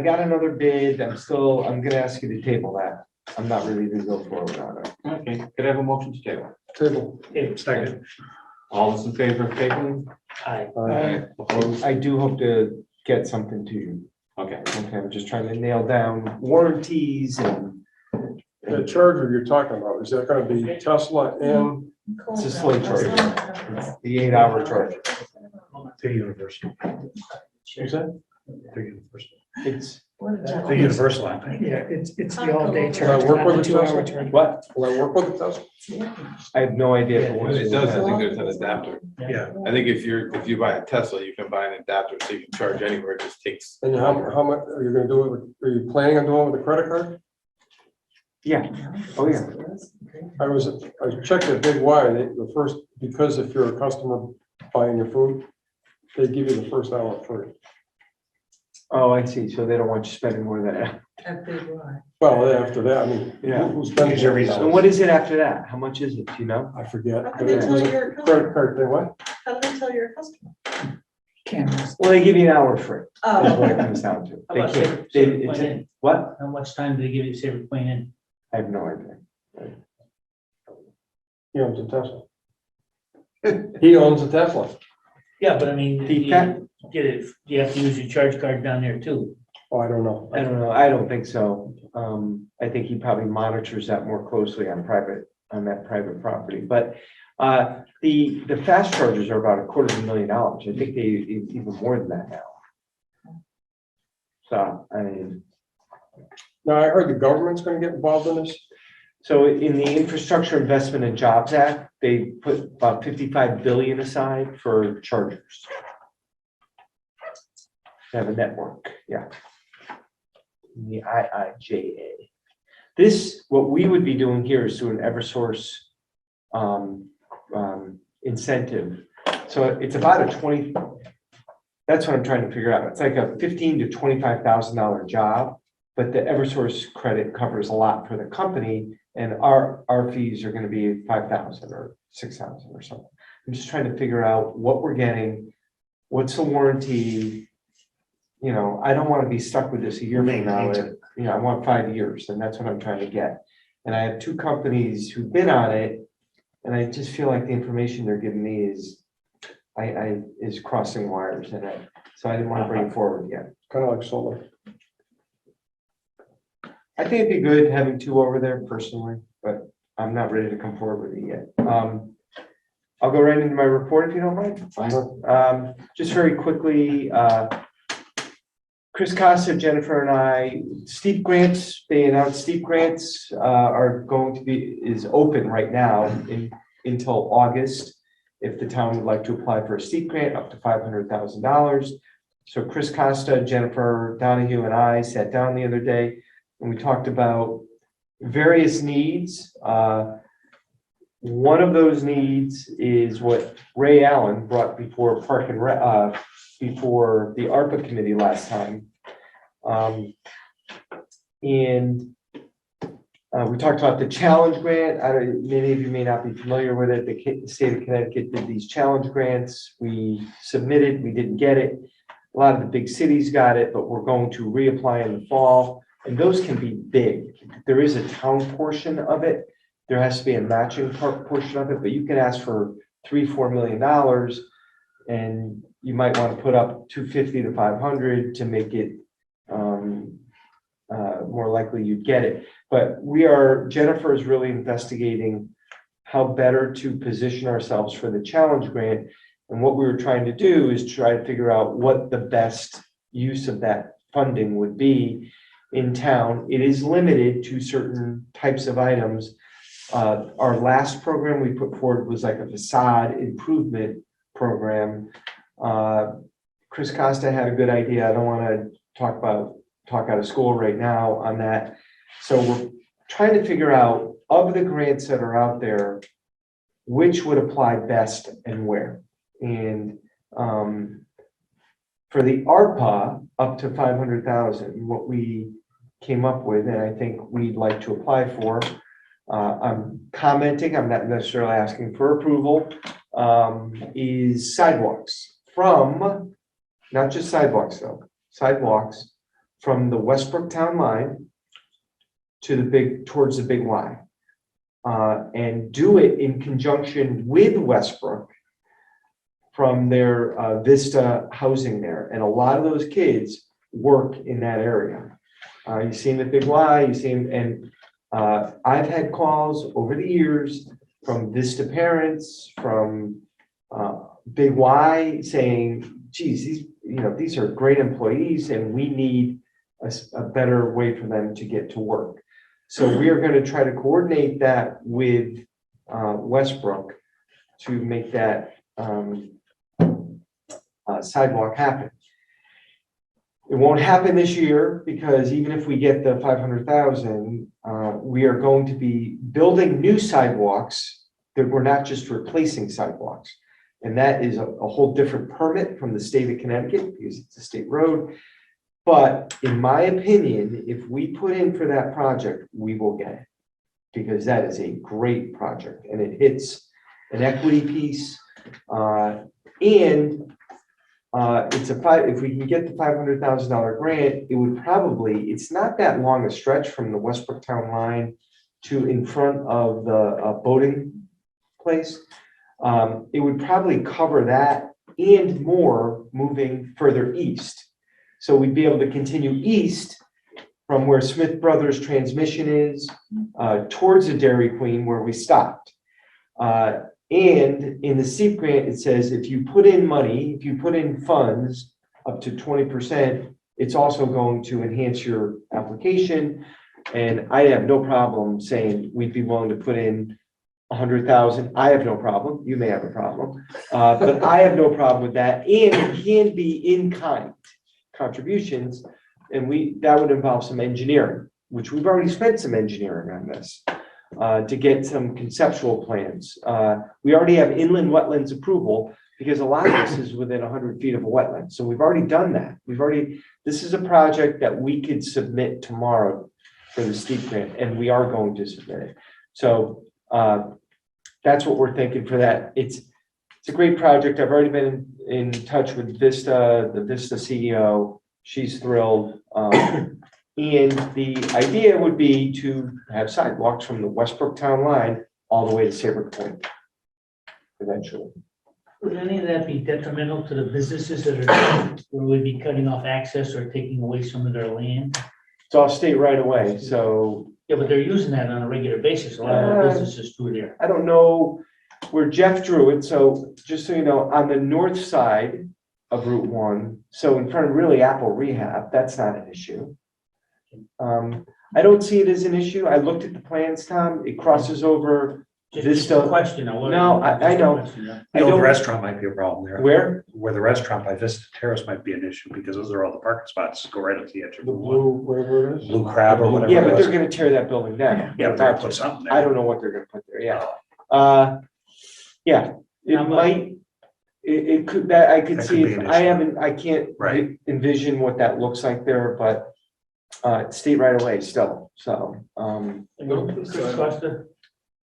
got another bid. I'm gonna ask you to table that. I'm not really gonna go forward on it. Okay, could I have a motion to table? Table. Second. All those in favor of tabling? Aye. Opposed? I do hope to get something to you. Okay, Okay, I'm just trying to nail down warranties and The charger you're talking about, is that gonna be Tesla and it's a slow charger. It's the 8-hour charger. They're universal. is that? They're universal. It's They're universal, aren't they? Yeah, it's the all-day Will charge, I work not with the the 2-hour Tesla? charge. what? Will I work with the Tesla? I have no idea. if It it's- does, I think there's an adapter. Yeah. I think if you buy a Tesla, you can buy an adapter so you can charge anywhere. It just takes. And how much, are you gonna do it, are you planning on doing it with a credit card? Yeah, oh, yeah. I checked at Big Y, the first, because if you're a customer buying your food, they give you the first hour free. Oh, I see. So they don't want you spending more than that. Well, after that, I mean, Yeah. who's spending? Use your And what is it after that? How much is it? Do you know? I forget. How can they tell you're a Credit card thing, what? How do they tell you're a customer? Cameras. Well, they give you an hour free, is what it Oh, comes down to. How They about can't, Saybrook they, went in? what? How much time do they give you to say we're playing in? I have no idea. He owns a Tesla. He owns a Tesla. Yeah, but I mean, The you fact- get it, you have to use your charge card down there too. Oh, I don't know. I don't know. I don't think so. I think he probably monitors that more closely on that private property. But The fast chargers are about $250,000. I think they even more than that now. So, I mean, Now, I heard the government's gonna get involved in this. so in the Infrastructure Investment and Jobs Act, they put about 55 billion aside for chargers. They have a network, yeah. The IIJA. This, what we would be doing here is through an Eversource incentive. So it's about a 20, that's what I'm trying to figure out. It's like a $15,000 to $25,000 job, but the Eversource credit covers a lot for the company, and our fees are gonna be 5,000 or 6,000 or something. I'm just trying to figure out what we're getting, what's the warranty. You know, I don't wanna be stuck with this a year from now. You know, I want 5 years, and that's what I'm trying to get. And I have 2 companies who bid on it, and I just feel like the information they're giving me is crossing wires, and so I didn't want to bring it forward yet. Kind of like solar. I think it'd be good having 2 over there personally, but I'm not ready to come forward with it yet. I'll go right into my report if you don't mind. Fine. Just very quickly, Chris Costa, Jennifer and I, steep grants, they announced steep grants are going to is open right now until August. If the town would like to apply for a steep grant up to $500,000. So Chris Costa, Jennifer Donahue and I sat down the other day and we talked about various needs. One of those needs is what Ray Allen brought before Park and Rec, before the ARPA committee last time. We talked about the challenge grant. Many of you may not be familiar with it. The state of Connecticut did these challenge grants. We submitted, we didn't get it. A lot of the big cities got it, but we're going to reapply in the fall. And those can be big. There is a town portion of it. There has to be a matching portion of it, but you can ask for $3-4 million, and you might want to put up 250 to 500 to make it more likely you'd get it. But Jennifer is really investigating how better to position ourselves for the challenge grant. And what we were trying to do is try to figure out what the best use of that funding would be in town. It is limited to certain types of items. Our last program we put forward was like a facade improvement program. Chris Costa had a good idea. I don't want to talk out of school right now on that. So we're trying to figure out, of the grants that are out there, which would apply best and where. And for the ARPA up to 500,000, what we came up with, and I think we'd like to apply for, I'm commenting, I'm not necessarily asking for approval, is sidewalks from, not just sidewalks though, sidewalks from the Westbrook town line to towards the big Y. And do it in conjunction with Westbrook from their Vista housing there. And a lot of those kids work in that area. You've seen the big Y, you've seen, and I've had calls over the years from Vista parents, from Big Y saying, geez, these are great employees and we need a better way for them to get to work. So we are going to try to coordinate that with Westbrook to make that sidewalk happen. It won't happen this year because even if we get the 500,000, we are going to be building new sidewalks that we're not just replacing sidewalks. And that is a whole different permit from the state of Connecticut because it's a state road. But in my opinion, if we put in for that project, we will get it because that is a great project and it hits an equity piece. If we can get the $500,000 grant, it would probably, it's not that long a stretch from the Westbrook town line to in front of the boating place. It would probably cover that and more moving further east. So we'd be able to continue east from where Smith Brothers Transmission is, towards the Dairy Queen where we stopped. And in the SEEP grant, it says if you put in money, if you put in funds up to 20%, it's also going to enhance your application. And I have no problem saying we'd be willing to put in 100,000. I have no problem. You may have a problem. But I have no problem with that. And it can be in kind contributions. And that would involve some engineering, which we've already spent some engineering on this, to get some conceptual plans. We already have inland wetlands approval because a lot of this is within 100 feet of a wetland. So we've already done that. This is a project that we could submit tomorrow for the STEEP grant, and we are going to submit it. So that's what we're thinking for that. It's a great project. I've already been in touch with Vista, the Vista CEO. She's thrilled. And the idea would be to have sidewalks from the Westbrook town line all the way to Saybrook Point eventually. Would any of that be detrimental to the businesses that are, would we be cutting off access or taking away some of their land? It's all state right away, so Yeah, but they're using that on a regular basis. A lot of the businesses through there. I don't know where Jeff drew it, so just so you know, on the north side of Route 1, so in front of really Apple Rehab, that's not an issue. I don't see it as an issue. I looked at the plans, Tom. It crosses over Just a question. No, I know. The old restaurant might be a problem there. Where? Where the restaurant by Vista Terrace might be an issue because those are all the parking spots go right up to the edge of The the blue, whatever it is. Blue Crab or whatever. Yeah, it but was. they're gonna tear that building down. Yeah, but they're gonna put something I there. don't know what they're gonna put there, yeah. Yeah, it How much? might, it could, that, I could That see, could be it. an I issue. haven't, I can't Right. envision what that looks like there, but it's state right away still, so, And would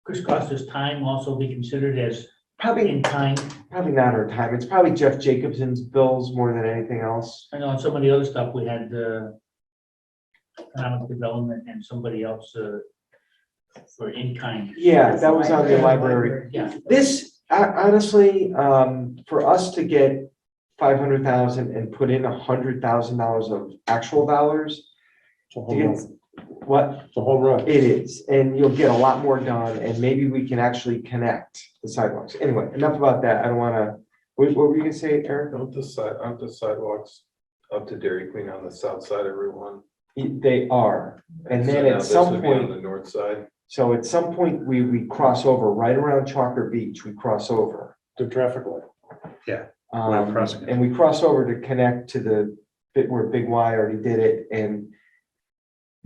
Chris Costa's time also be considered as probably, in kind? probably not our time. It's probably Jeff Jacobson's bills more than anything else. I know on some of the other stuff, we had economic development and somebody else for in kind. Yeah, that was on the library. Yeah, This, honestly, for us to get 500,000 and put in $100,000 of actual dollars, It's a to home get, run. what? It's a home run. It is, and you'll get a lot more done, and maybe we can actually connect the sidewalks. Anyway, enough about that. I don't wanna, what were you gonna say, Eric? Aren't the sidewalks up to Dairy Queen on the south side of Route 1? They are, and So then now at this some would be on point, the north side. so at some point, we cross over, right around Chalker Beach, we cross over. The traffic light. We're crossing it. And we cross over to connect to the bit where Big Y already did it, and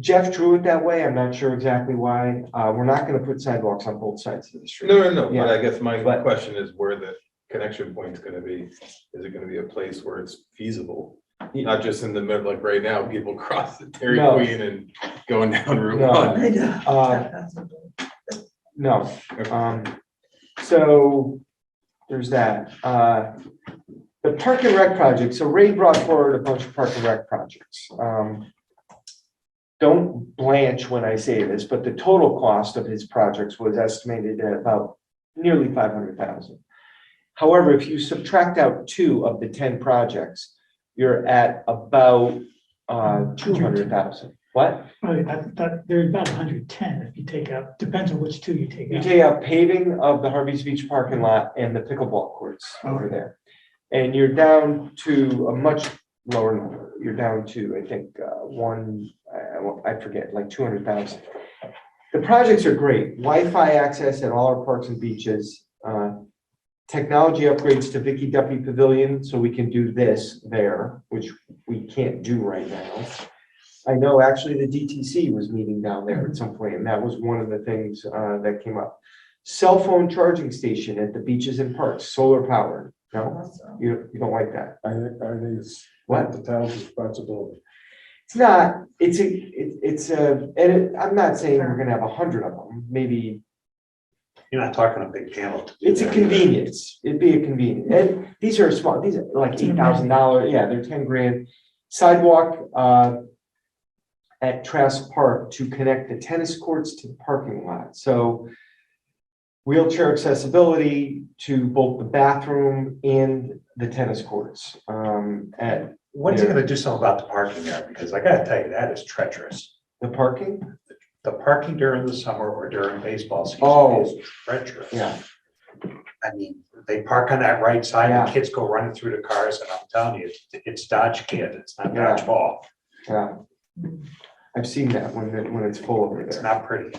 Jeff drew it that way. I'm not sure exactly why. We're not gonna put sidewalks on both sides of the street. No, Yeah. but I guess my But- question is where the connection point's gonna be. Is it gonna be a place where it's feasible? Yeah. Not just in the middle, like right now, people cross the Dairy No. Queen and going down Route No. 1. No, so there's that. The Park and Rec project, so Ray brought forward a bunch of Park and Rec projects. Don't blanch when I say this, but the total cost of his projects was estimated at about nearly 500,000. However, if you subtract out 2 of the 10 projects, you're at about 200,000. What? Right, I thought there's about 110 if you take out, depends on which two you take You out. take out paving of the Harvey's Beach parking lot and the pickleball courts over there. And you're down to a much lower number. You're down to, I think, I forget, like 200,000. The projects are great. Wi-Fi access at all our parks and beaches. Technology upgrades to Vicky Duffy Pavilion, so we can do this there, which we can't do right now. I know actually the DTC was meeting down there at some point, and that was one of the things that came up. Cell phone charging station at the beaches and parks, solar powered. No, you don't like that. I think it's What? the town's responsibility. It's not, I'm not saying we're gonna have 100 of them, maybe. You're not talking a big panel. to do It's a that. convenience. It'd be a convenience. And these are small, these are like $8,000. Yeah, they're 10 grand. Sidewalk at Trask Park to connect the tennis courts to the parking lot. So wheelchair accessibility to both the bathroom and the tennis courts. When's it gonna do something about the parking there? Because I gotta tell you, that is treacherous. The parking? The parking during the summer or during baseball Oh. season is treacherous. Yeah. I mean, they park on that right side, Yeah. and kids go running through the cars, and I'm telling you, it's Dodge Kid, it's not Yeah. Dodge Ball. Yeah. I've seen that when it's full over It's there. not pretty.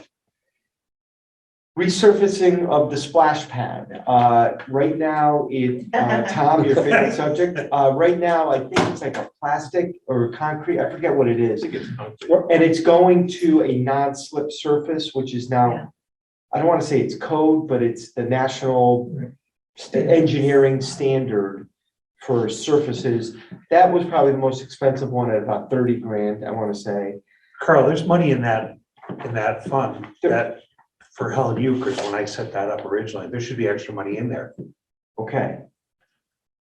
Resurfacing of the splash pad. Right now, Tom, your favorite subject, right now, I think it's like a plastic or concrete, I forget what it is. And it's going to a non-slip surface, which is now, I don't want to say it's code, but it's the national engineering standard for surfaces. That was probably the most expensive one at about 30 grand, I want to say. Carl, there's money in that fund, that, for Helen Euchre, when I set that up originally, there should be extra money in there. Okay.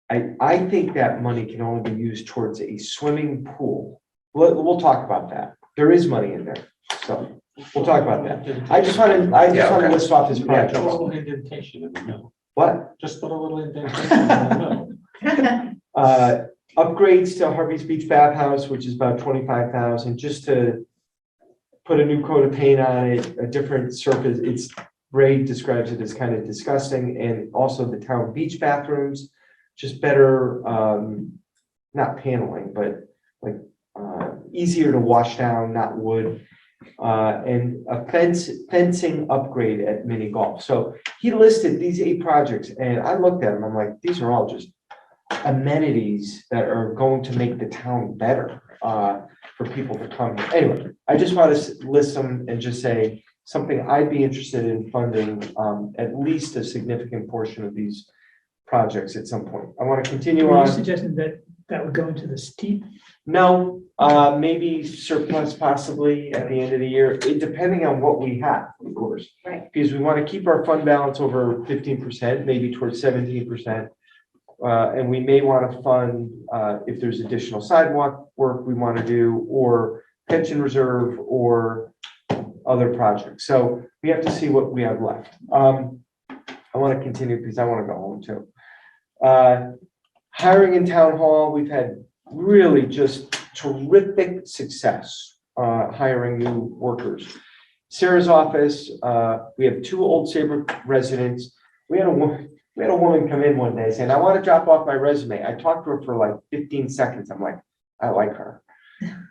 I think that money can only be used towards a swimming pool. We'll talk about that. There is money in there, so we'll talk about that. I just want to list off his Just a projects. little indentation in the middle, What? just put a little indentation in the middle. Upgrades to Harvey's Beach Bathhouse, which is about 25,000, just to put a new coat of paint on it, a different surface. Ray describes it as kind of disgusting, and also the town beach bathrooms, just better, not paneling, but like easier to wash down, not wood. And a fencing upgrade at mini golf. So he listed these 8 projects, and I looked at them, I'm like, these are all just amenities that are going to make the town better for people to come here. Anyway, I just want to list them and just say something I'd be interested in funding at least a significant portion of these projects at some point. I want to continue Were you on. suggesting that that would go into the steep? No, maybe surplus possibly at the end of the year, depending on what we have, of course. Right. Because we want to keep our fund balance over 15%, maybe towards 17%. And we may want to fund, if there's additional sidewalk work we want to do, or pension reserve, or other projects. So we have to see what we have left. I want to continue because I want to go home too. Hiring in town hall, we've had really just terrific success hiring new workers. Sarah's office, we have 2 old Saybrook residents. We had a woman come in one day saying, I want to drop off my resume. I talked to her for like 15 seconds. I'm like, I like her.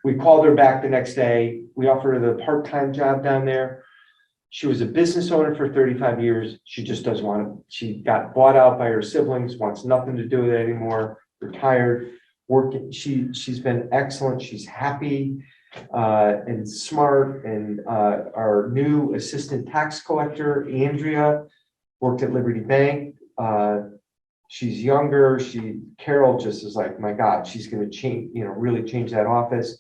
We called her back the next day. We offered her the part-time job down there. She was a business owner for 35 years. She just doesn't want to, she got bought out by her siblings, wants nothing to do with it anymore, retired, working. She's been excellent. She's happy and smart. And our new assistant tax collector, Andrea, worked at Liberty Bank. She's younger. Carol just is like, my God, she's going to change, really change that office.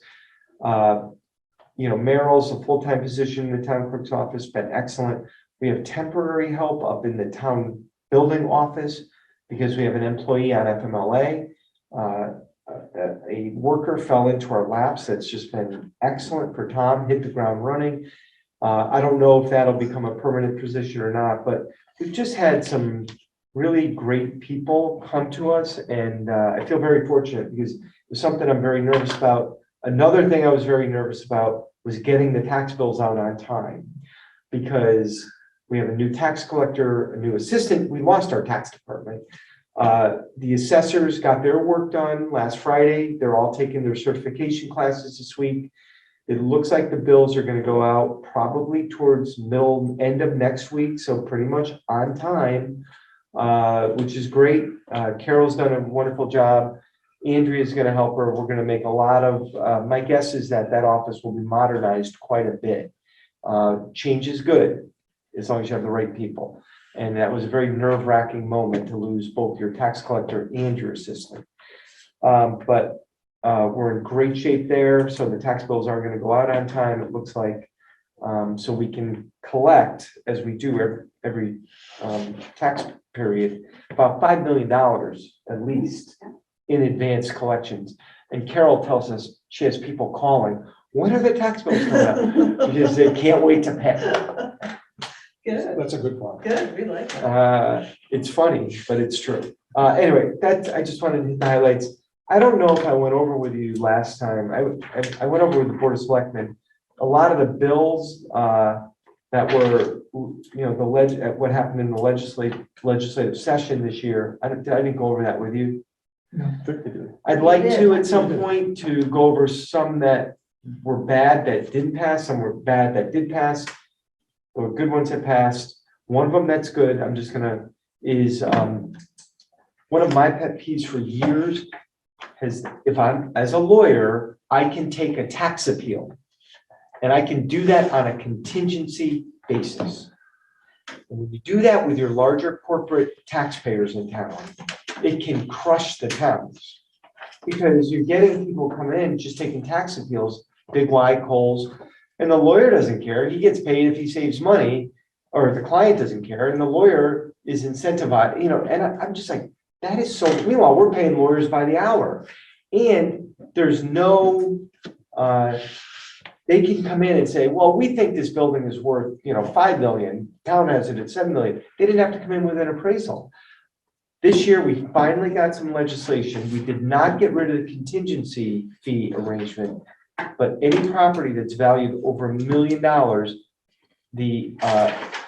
Merrill's a full-time position in the town clerk's office, been excellent. We have temporary help up in the town building office because we have an employee on FMLA. A worker fell into our laps. That's just been excellent for Tom, hit the ground running. I don't know if that'll become a permanent position or not, but we've just had some really great people come to us, and I feel very fortunate because it's something I'm very nervous about. Another thing I was very nervous about was getting the tax bills out on time, because we have a new tax collector, a new assistant. We lost our tax department. The assessors got their work done last Friday. They're all taking their certification classes this week. It looks like the bills are going to go out probably towards end of next week, so pretty much on time, which is great. Carol's done a wonderful job. Andrea's going to help her. We're going to make a lot of, my guess is that office will be modernized quite a bit. Change is good, as long as you have the right people. And that was a very nerve-wracking moment to lose both your tax collector and your assistant. But we're in great shape there. So the tax bills aren't going to go out on time, it looks like. So we can collect, as we do every tax period, about $5 million at least in advance collections. And Carol tells us she has people calling, when are the tax bills coming out? Because they can't wait to pay. Good, That's a good point. good, we like that. It's funny, but it's true. Anyway, I just wanted to hit the highlights. I don't know if I went over with you last time. I went over with the Board of Selectmen. A lot of the bills, that were, what happened in the legislative session this year. I didn't go over that with you. I'd like to at some point to go over some that were bad that didn't pass, some were bad that did pass, or good ones that passed. One of them that's good, is one of my pet peeves for years if I'm, as a lawyer, I can take a tax appeal. And I can do that on a contingency basis. And when you do that with your larger corporate taxpayers in town, it can crush the towns. Because you're getting people coming in, just taking tax appeals, big wide coals, and the lawyer doesn't care. He gets paid if he saves money, or the client doesn't care, and the lawyer is incentivized, and I'm just like, that is so, meanwhile, we're paying lawyers by the hour. And there's no, they can come in and say, well, we think this building is worth, 5 million, town has it at 7 million. They didn't have to come in with an appraisal. This year, we finally got some legislation. We did not get rid of the contingency fee arrangement, but any property that's valued over $1 million, the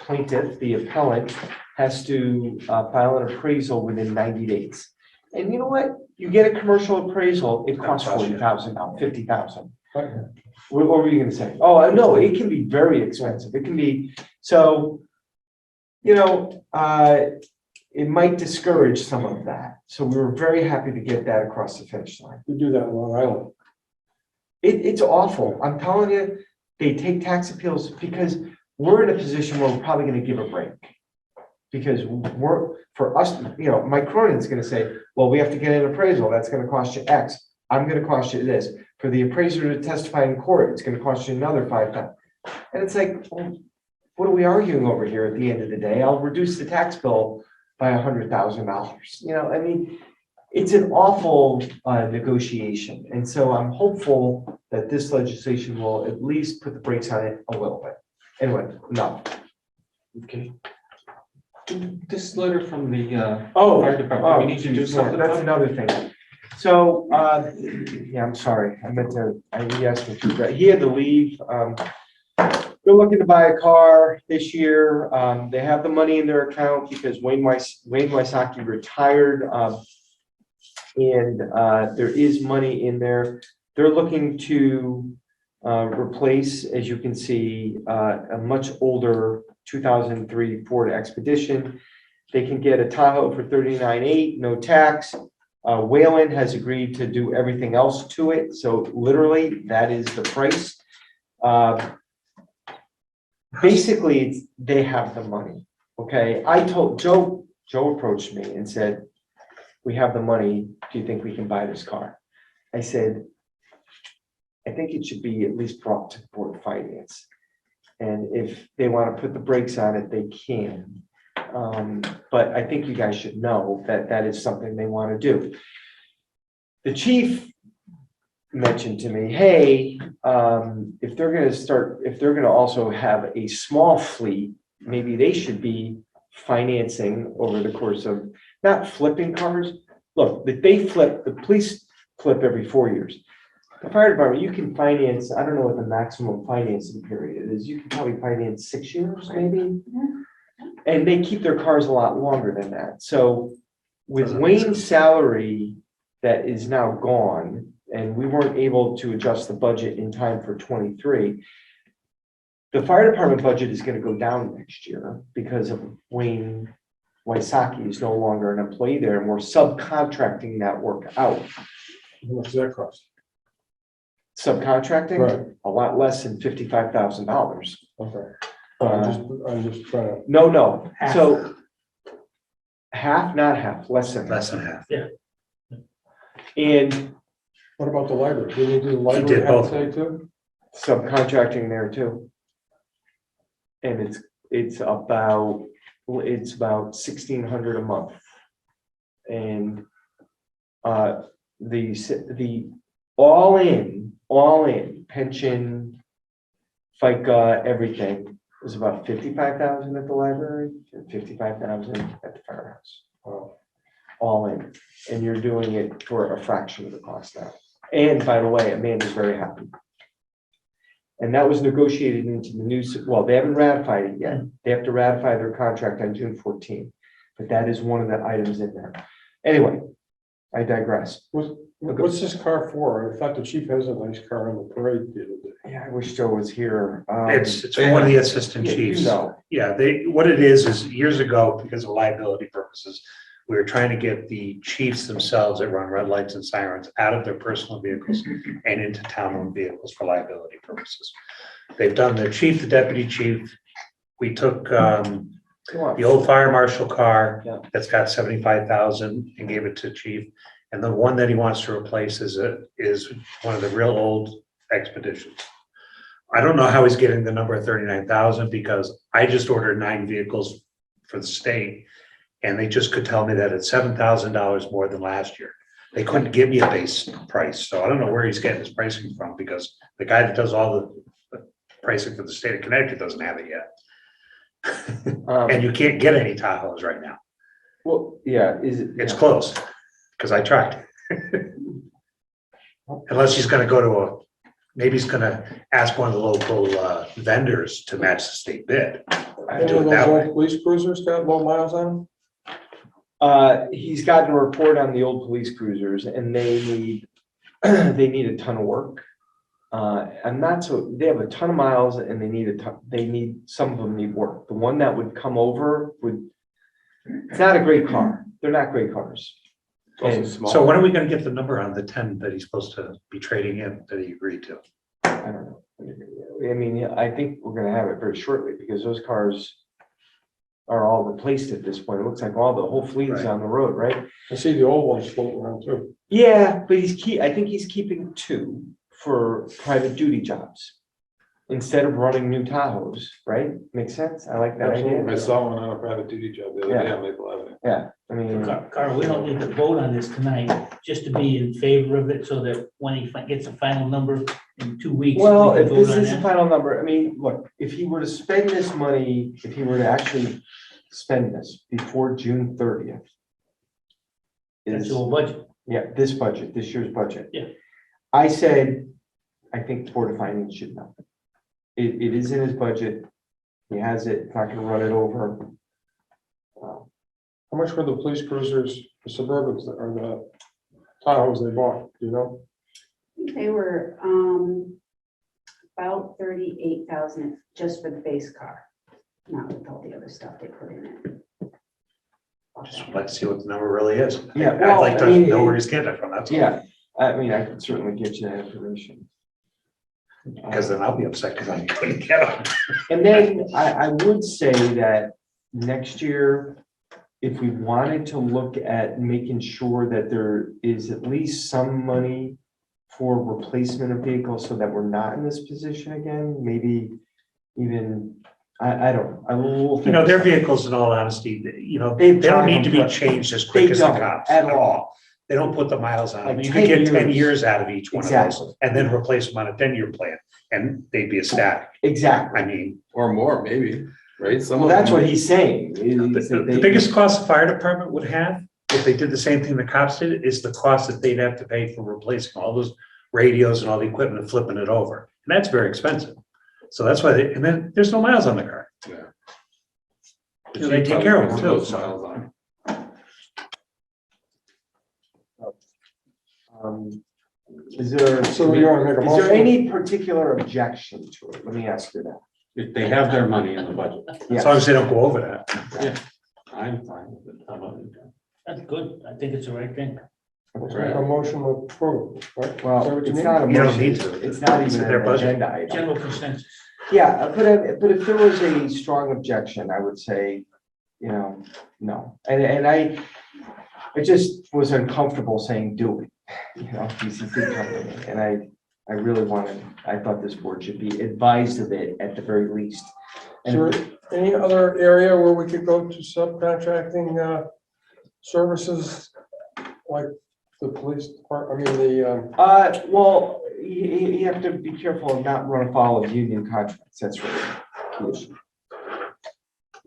plaintiff, the appellant, has to file an appraisal within 90 days. And you know what? You get a commercial appraisal, it costs $40,000, $50,000. What were you gonna say? Oh, no, it can be very expensive. It can be, so, it might discourage some of that. So we were very happy to get that across the finish line. You do that in Long Island. It's awful. I'm telling you, they take tax appeals because we're in a position where we're probably gonna give a break. Because for us, Mike Cronin's gonna say, well, we have to get an appraisal. That's gonna cost you X. I'm gonna cost you this. For the appraiser to testify in court, it's gonna cost you another $5,000. And it's like, well, what are we arguing over here at the end of the day? I'll reduce the tax bill by $100,000. It's an awful negotiation. And so I'm hopeful that this legislation will at least put the brakes on it a little bit. Anyway, enough. Okay. This letter from the Oh, fire department, we need to do something that's about it. another thing. So, yeah, I'm sorry. He asked me to, he had to leave. They're looking to buy a car this year. They have the money in their account because Wayne Wysocki retired. And there is money in there. They're looking to replace, as you can see, a much older 2003 Ford Expedition. They can get a Tahoe for $39,800, no tax. Wayland has agreed to do everything else to it. So literally, that is the price. Basically, they have the money. Okay, I told Joe approached me and said, we have the money. Do you think we can buy this car? I said, I think it should be at least brought to board of finance. And if they want to put the brakes on it, they can. But I think you guys should know that that is something they want to do. The chief mentioned to me, hey, if they're going to also have a small fleet, maybe they should be financing over the course of not flipping cars. Look, the police flip every 4 years. The fire department, you can finance, I don't know what the maximum financing period is. You can probably finance 6 years, maybe. And they keep their cars a lot longer than that. So with Wayne's salary that is now gone, and we weren't able to adjust the budget in time for 23, the fire department budget is going to go down next year because of Wayne Wysocki is no longer an employee there, and we're subcontracting that work out. How much does that cost? Subcontracting, Right. a lot less than $55,000. Okay. I'm just trying to. No. Half. So half, not half, less than half. And What about the library? Did you do the He library did have both. to say too? subcontracting there too. And it's about $1,600 a month. And the all in pension, FICA, everything is about $55,000 at the library and $55,000 at the firehouse. All in, and you're doing it for a fraction of the cost now. And by the way, Amanda's very happy. And that was negotiated into the new, well, they haven't ratified it yet. They have to ratify their contract on June 14th. But that is one of the items in there. Anyway, I digress. What's this car for? I thought the chief has a nice car on the parade the other day. Yeah, I wish Joe was here. It's one of the assistant you chiefs. know. Yeah, what it is years ago, because of liability purposes, we were trying to get the chiefs themselves that run red lights and sirens out of their personal vehicles and into town-owned vehicles for liability purposes. They've done the chief, the deputy chief. We took the old fire marshal car Yeah. that's got 75,000 and gave it to chief. And the one that he wants to replace is one of the real old expeditions. I don't know how he's getting the number of 39,000 because I just ordered 9 vehicles for the state. And they just could tell me that it's $7,000 more than last year. They couldn't give me a base price. So I don't know where he's getting his pricing from because the guy that does all the pricing for the state of Connecticut doesn't have it yet. And you can't get any Tahoes right now. Well, yeah, It's close, because I tried. Unless he's gonna go to maybe he's gonna ask one of the local vendors to match the state bid. Any Do of it those that way. old police cruisers got low miles on them? He's gotten a report on the old police cruisers and they need, they need a ton of work. They have a ton of miles and some of them need work. The one that would come over it's not a great car. They're not great cars. And So when are we gonna get the number on the 10 that he's supposed to be trading in that he agreed to? I don't know. I mean, I think we're gonna have it very shortly because those cars are all replaced at this point. It looks like the whole fleet is Right. on the road, right? I see the old ones floating around too. Yeah, but I think he's keeping 2 for private duty jobs. Instead of running new Tahoes, right? Makes sense? I like that Absolutely. idea. I saw one on a private duty job the other day on Maple Avenue. Yeah, I mean, Carl, we don't need to vote on this tonight, just to be in favor of it, so that when he gets a final number in 2 weeks. we well, can if vote this on is the that. final number, I mean, look, if he were to spend this money, if he were to actually spend this before June 30th. That's Is, the whole budget. yeah, this year's budget. Yeah. I said, I think the Board of Finance should know. It is in his budget. He has it, it's not gonna run it over. How much were the police cruisers, the Suburbans or the Tahoes they bought, do you know? They were about 38,000 just for the base car, not with all the other stuff they put in it. Just would like to see what the number really is. Yeah, I'd well, like to I mean, know where he's getting it from. That's all. Yeah, I mean, I could certainly get you that information. Because then I'll be upset because I couldn't get them. And then I would say that next year, if we wanted to look at making sure that there is at least some money for replacement of vehicles so that we're not in this position again, maybe even, I don't know. I will. You know, their vehicles, in all honesty, They they don't need to be drive them. changed as quick They as the don't, cops at at all. They don't put the miles on them. Like You could 10 get 10 years. years out of each one of Exactly. those and then replace them on a 10-year plan and they'd be ecstatic. Exactly. I mean, Or more, maybe, right? Some Well, of that's them- what he's saying. is that the they- biggest cost the fire department would have if they did the same thing the cops did is the cost that they'd have to pay for replacing all those radios and all the equipment and flipping it over. And that's very expensive. So that's why and then there's no miles on the car. Yeah. You know, they take care of them too. Those so. miles on it. Is there, So you want to make a is there motion? any particular objection to it? Let me ask you that. If they have their money in the budget, As long as they don't go over that. I'm fine with it. How about you guys? That's good. I think it's the right thing. Make a motion to approve, right? Is that Well, what you it's mean? not a You don't motion, need to. it's not It's even in their an budget. agenda item. General consensus. Yeah, but if there was a strong objection, I would say, no. And I just was uncomfortable saying do it, he's a good company. And I really I thought this board should be advised of it at the very least. Is there any other area where we could go to subcontracting services like the police department, Well, you have to be careful and not run afoul of union contracts. That's really the issue.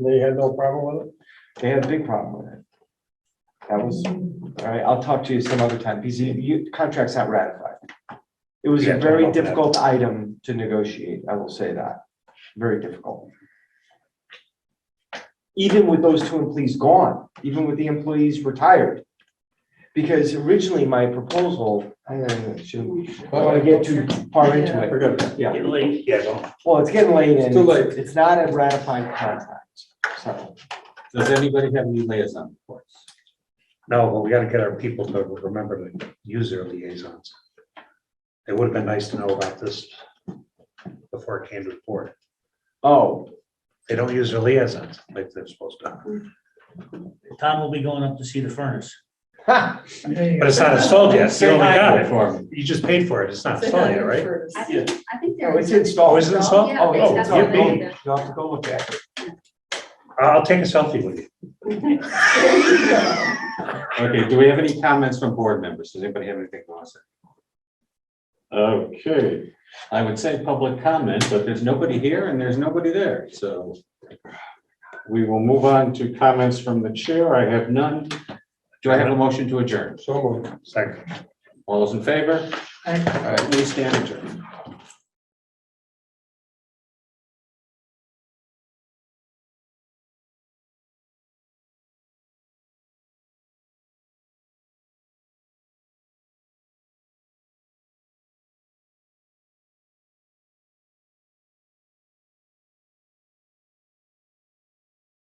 they had no problem with it? They had a big problem with it. That was, all right, I'll talk to you some other time, because contract's not ratified. It was Yeah, a very don't open that. difficult item to negotiate, I will say that. Very difficult. Even with those two employees gone, even with the employees retired. Because originally my proposal, I don't want to get too far into it. Forget it. Yeah, Getting late. Yeah, don't. well, it's getting late and It's too late. it's not a ratified contract, so. Does anybody have any liaison reports? No, but we gotta get our people to remember to use their liaisons. It would have been nice to know about this before it came to the board. Oh, They don't use their liaisons like they're supposed to. Tom will be going up to see the furnace. ha, But it's not installed yet. You Say only hi got to it. it for me. You just paid for it. It's not installed yet, right? I think they're. oh, it's installed. Oh, is it installed? Yeah, Oh, they it's definitely yippee. did. You'll have to go look at it. I'll take a selfie with you. Okay, do we have any comments from board members? Does anybody have anything to want to say? Okay, I would say public comment, but there's nobody here and there's nobody there, so we will move on to comments from the chair. I have none. Do I have a motion to adjourn? So moved. Second. All those in favor? I- Please stand adjourned.